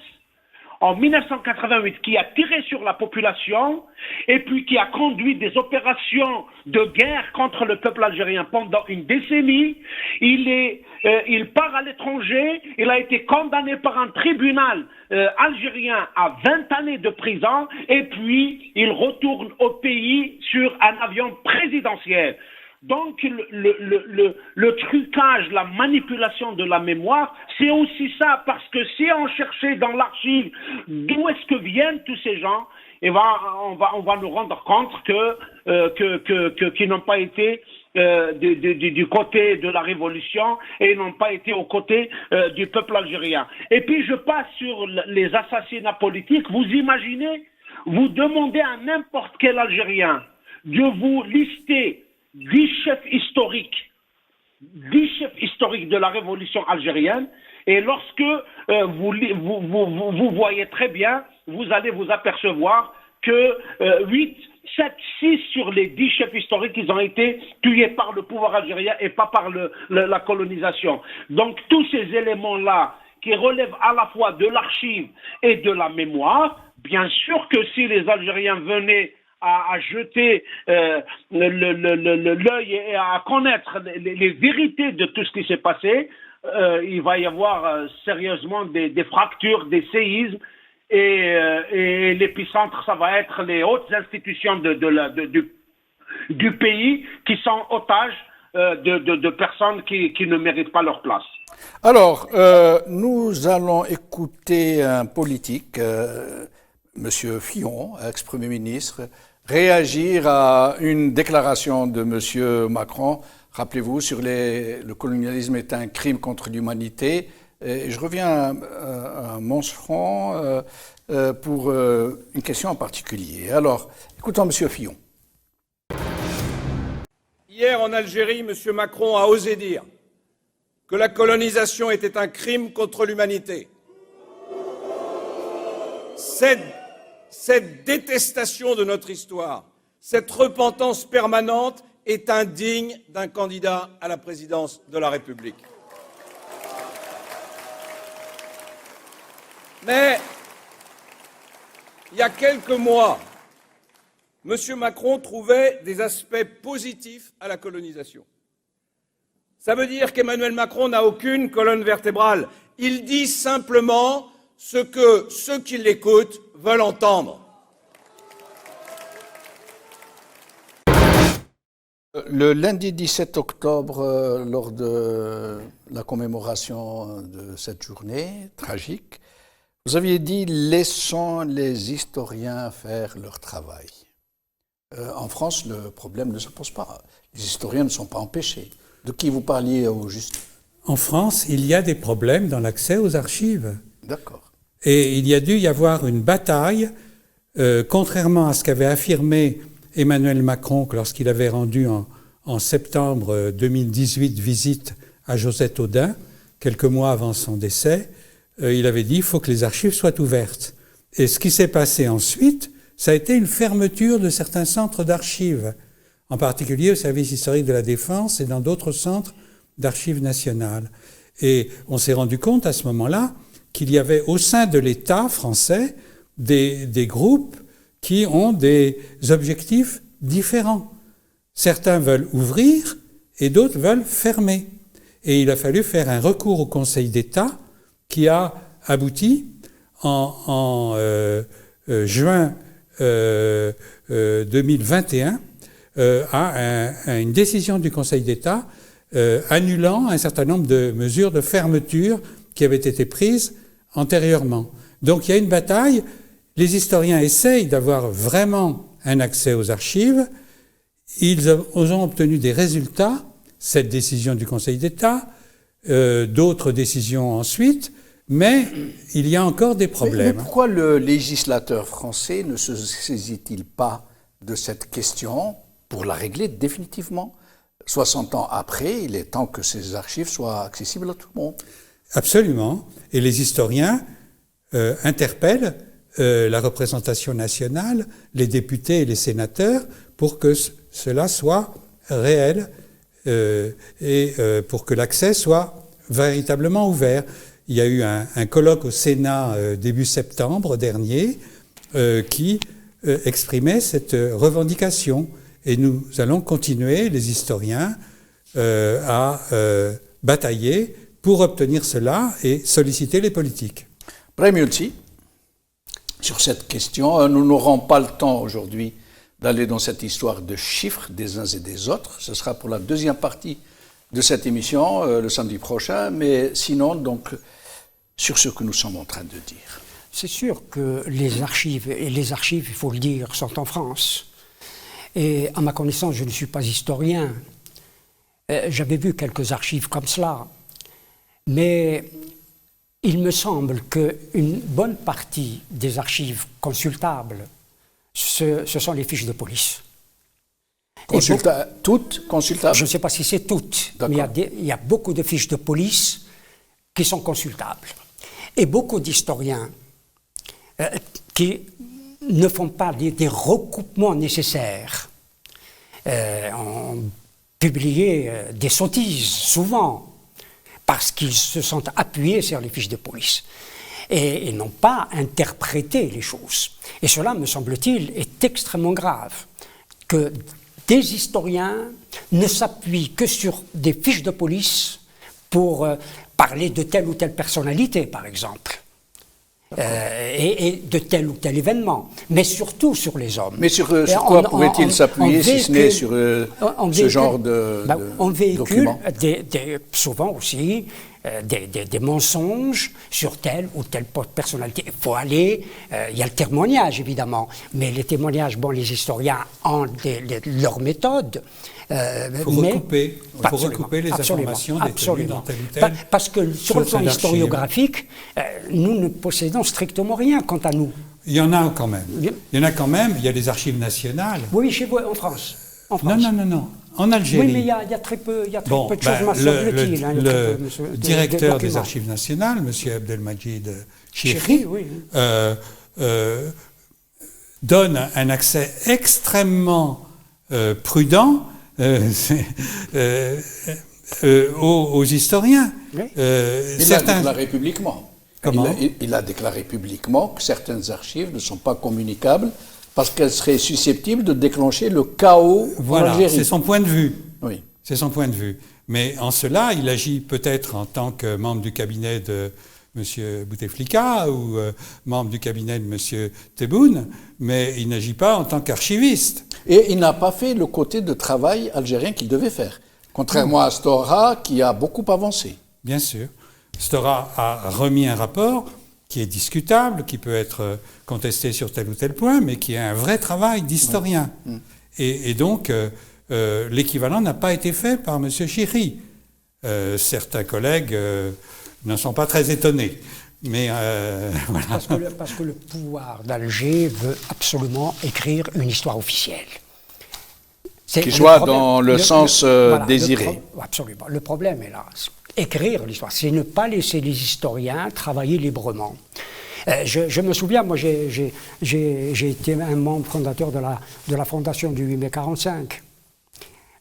en 1988 qui a tiré sur la population et puis qui a conduit des opérations de guerre contre le peuple algérien pendant une décennie. Il part à l'étranger, il a été condamné par un tribunal algérien à 20 années de prison et puis il retourne au pays sur un avion présidentiel. Donc le trucage, la manipulation de la mémoire, c'est aussi ça, parce que si on cherchait dans l'archive d'où est-ce que viennent tous ces gens, et on va nous rendre compte qu'ils n'ont pas été du côté de la révolution et ils n'ont pas été aux côtés du peuple algérien. Et puis je passe sur les assassinats politiques. Vous imaginez, vous demandez à n'importe quel Algérien de vous lister 10 chefs historiques de la révolution algérienne, et lorsque vous voyez très bien, vous allez vous apercevoir que 6 sur les 10 chefs historiques, ils ont été tués par le pouvoir algérien et pas par la colonisation. Donc tous ces éléments-là qui relèvent à la fois de l'archive et de la mémoire, bien sûr que si les Algériens venaient à jeter l'œil et à connaître les vérités de tout ce qui s'est passé, il va y avoir sérieusement des fractures, des séismes, et l'épicentre, ça va être les hautes institutions du pays qui sont otages de personnes qui ne méritent pas leur place. Alors, nous allons écouter un politique, Monsieur Fillon, ex-premier ministre, réagir à une déclaration de Monsieur Macron. Rappelez-vous, sur le colonialisme est un crime contre l'humanité. Et je reviens à Monceron pour une question en particulier. Alors, écoutons Monsieur Fillon. Hier en Algérie, M. Macron a osé dire que la colonisation était un crime contre l'humanité. Cette détestation de notre histoire, cette repentance permanente est indigne d'un candidat à la présidence de la République. Mais il y a quelques mois, M. Macron trouvait des aspects positifs à la colonisation. Ça veut dire qu'Emmanuel Macron n'a aucune colonne vertébrale. Il dit simplement ce que ceux qui l'écoutent veulent entendre. Le lundi 17 octobre, lors de la commémoration de cette journée tragique, vous aviez dit « laissons les historiens faire leur travail ». En France, le problème ne se pose pas. Les historiens ne sont pas empêchés. De qui vous parliez au juste? En France, il y a des problèmes dans l'accès aux archives. D'accord. Et il y a dû y avoir une bataille, contrairement à ce qu'avait affirmé Emmanuel Macron lorsqu'il avait rendu en septembre 2018 visite à Josette Audin, quelques mois avant son décès. Il avait dit qu'il faut que les archives soient ouvertes. Et ce qui s'est passé ensuite, ça a été une fermeture de certains centres d'archives, en particulier au service historique de la Défense et dans d'autres centres d'archives nationales. Et on s'est rendu compte à ce moment-là qu'il y avait au sein de l'État français des groupes qui ont des objectifs différents. Certains veulent ouvrir et d'autres veulent fermer. Et il a fallu faire un recours au Conseil d'État qui a abouti en juin 2021 à une décision du Conseil d'État annulant un certain nombre de mesures de fermeture qui avaient été prises antérieurement. Donc il y a une bataille, les historiens essayent d'avoir vraiment un accès aux archives, ils ont obtenu des résultats, cette décision du Conseil d'État, d'autres décisions ensuite, mais il y a encore des problèmes. Mais pourquoi le législateur français ne se saisit-il pas de cette question pour la régler définitivement? 60 ans après, il est temps que ces archives soient accessibles à tout le monde. Absolument. Et les historiens interpellent la représentation nationale, les députés et les sénateurs pour que cela soit réel et pour que l'accès soit véritablement ouvert. Il y a eu un colloque au Sénat début septembre dernier qui exprimait cette revendication. Et nous allons continuer, les historiens, à batailler pour obtenir cela et solliciter les politiques. Premiucci, sur cette question, nous n'aurons pas le temps aujourd'hui d'aller dans cette histoire de chiffres des uns et des autres. Ce sera pour la deuxième partie de cette émission, le samedi prochain, mais sinon, donc, sur ce que nous sommes en train de dire. C'est sûr que les archives, il faut le dire, sont en France. Et à ma connaissance, je ne suis pas historien. J'avais vu quelques archives comme cela. Mais il me semble qu'une bonne partie des archives consultables, ce sont les fiches de police. Toutes consultables? Je ne sais pas si c'est toutes, mais il y a beaucoup de fiches de police qui sont consultables. Et beaucoup d'historiens qui ne font pas des recoupements nécessaires, ont publié des sottises, souvent, parce qu'ils se sont appuyés sur les fiches de police. et n'ont pas interprété les choses. Et cela, me semble-t-il, est extrêmement grave. Que des historiens ne s'appuient que sur des fiches de police pour parler de telle ou telle personnalité, par exemple. Et de tel ou tel événement, mais surtout sur les hommes. Mais sur quoi pourrait-il s'appuyer si ce n'est sur ce genre de on véhicule documents souvent aussi des mensonges sur telle ou telle personnalité. Il faut aller, il y a le témoignage évidemment, mais les témoignages, bon, les historiens ont leurs méthodes. Il faut recouper les informations détenues dans tel ou tel. Parce que sur le plan historiographique, nous ne possédons strictement rien quant à nous. Il y en a quand même. Il y a les archives nationales. Oui, chez vous, en France. Non. En Algérie. Oui, mais il y a très peu, de choses, me semble-t-il. Le directeur des archives nationales, M. Abdelmajid Chihri, donne un accès extrêmement prudent aux historiens. Oui. Il a déclaré publiquement. Comment ? Il a déclaré publiquement que certaines archives ne sont pas communicables parce qu'elles seraient susceptibles de déclencher le chaos en Algérie. C'est son point de vue. Oui. C'est son point de vue. Mais en cela, il agit peut-être en tant que membre du cabinet de M. Bouteflika ou membre du cabinet de M. Tebboune, mais il n'agit pas en tant qu'archiviste. Et il n'a pas fait le côté de travail algérien qu'il devait faire, contrairement à Stora qui a beaucoup avancé. Bien sûr. Stora a remis un rapport qui est discutable, qui peut être contesté sur tel ou tel point, mais qui est un vrai travail d'historien. Oui. Et donc, l'équivalent n'a pas été fait par M. Chihri. Certains collègues ne sont pas très étonnés. Mais voilà. Parce que le pouvoir d'Alger veut absolument écrire une histoire officielle. Qui soit dans le sens désiré. Absolument. Le problème est là. Écrire l'histoire, c'est ne pas laisser les historiens travailler librement. Je me souviens, moi j'ai été un membre fondateur de la fondation du 8 mai 45.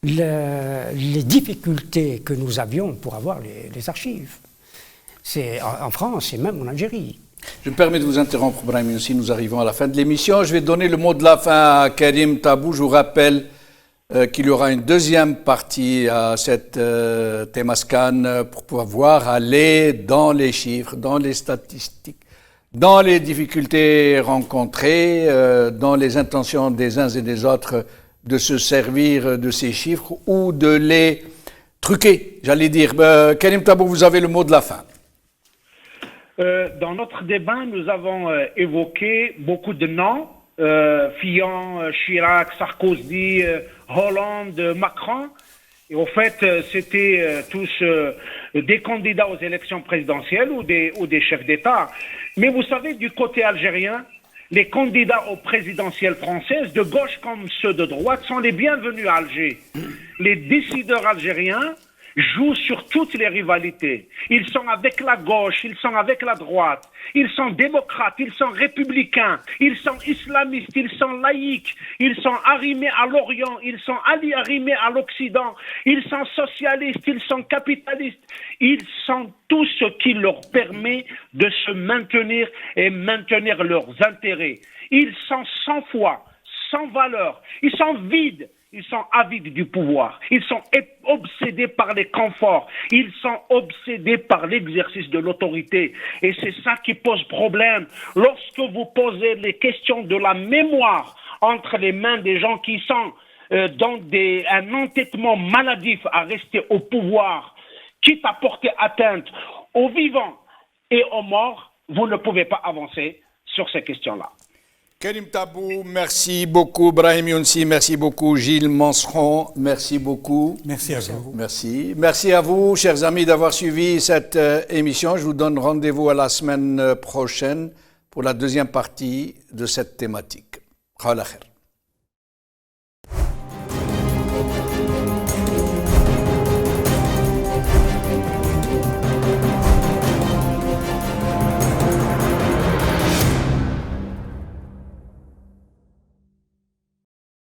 Les difficultés que nous avions pour avoir les archives, c'est en France et même en Algérie. Je me permets de vous interrompre, Brahim Younsi, nous arrivons à la fin de l'émission. Je vais donner le mot de la fin à Karim Tabou. Je vous rappelle qu'il y aura une deuxième partie à cette Temascan pour pouvoir aller dans les chiffres, dans les statistiques, dans les difficultés rencontrées, dans les intentions des uns et des autres de se servir de ces chiffres ou de les truquer, j'allais dire. Karim Tabou, vous avez le mot de la fin. Dans notre débat, nous avons évoqué beaucoup de noms, Fillon, Chirac, Sarkozy, Hollande, Macron. Et au fait, c'était tous des candidats aux élections présidentielles ou des chefs d'État. Mais vous savez, du côté algérien, les candidats aux présidentielles françaises, de gauche comme ceux de droite, sont les bienvenus à Alger. Les décideurs algériens jouent sur toutes les rivalités. Ils sont avec la gauche, ils sont avec la droite, ils sont démocrates, ils sont républicains, ils sont islamistes, ils sont laïcs, ils sont arrimés à l'Orient, ils sont arrimés à l'Occident, ils sont socialistes, ils sont capitalistes, ils sont tout ce qui leur permet de se maintenir et maintenir leurs intérêts. Ils sont sans foi, sans valeur, ils sont vides. Ils sont avides du pouvoir. Ils sont obsédés par les conforts. Ils sont obsédés par l'exercice de l'autorité. Et c'est ça qui pose problème. Lorsque vous posez les questions de la mémoire entre les mains des gens qui sont dans un entêtement maladif à rester au pouvoir, quitte à porter atteinte aux vivants et aux morts, vous ne pouvez pas avancer sur ces questions-là. Karim Tabou, merci beaucoup. Brahim Younsi, merci beaucoup. Gilles Manseron, merci beaucoup. Merci à vous. Merci. Merci à vous, chers amis, d'avoir suivi cette émission. Je vous donne rendez-vous à la semaine prochaine pour la deuxième partie de cette thématique. Khala khair.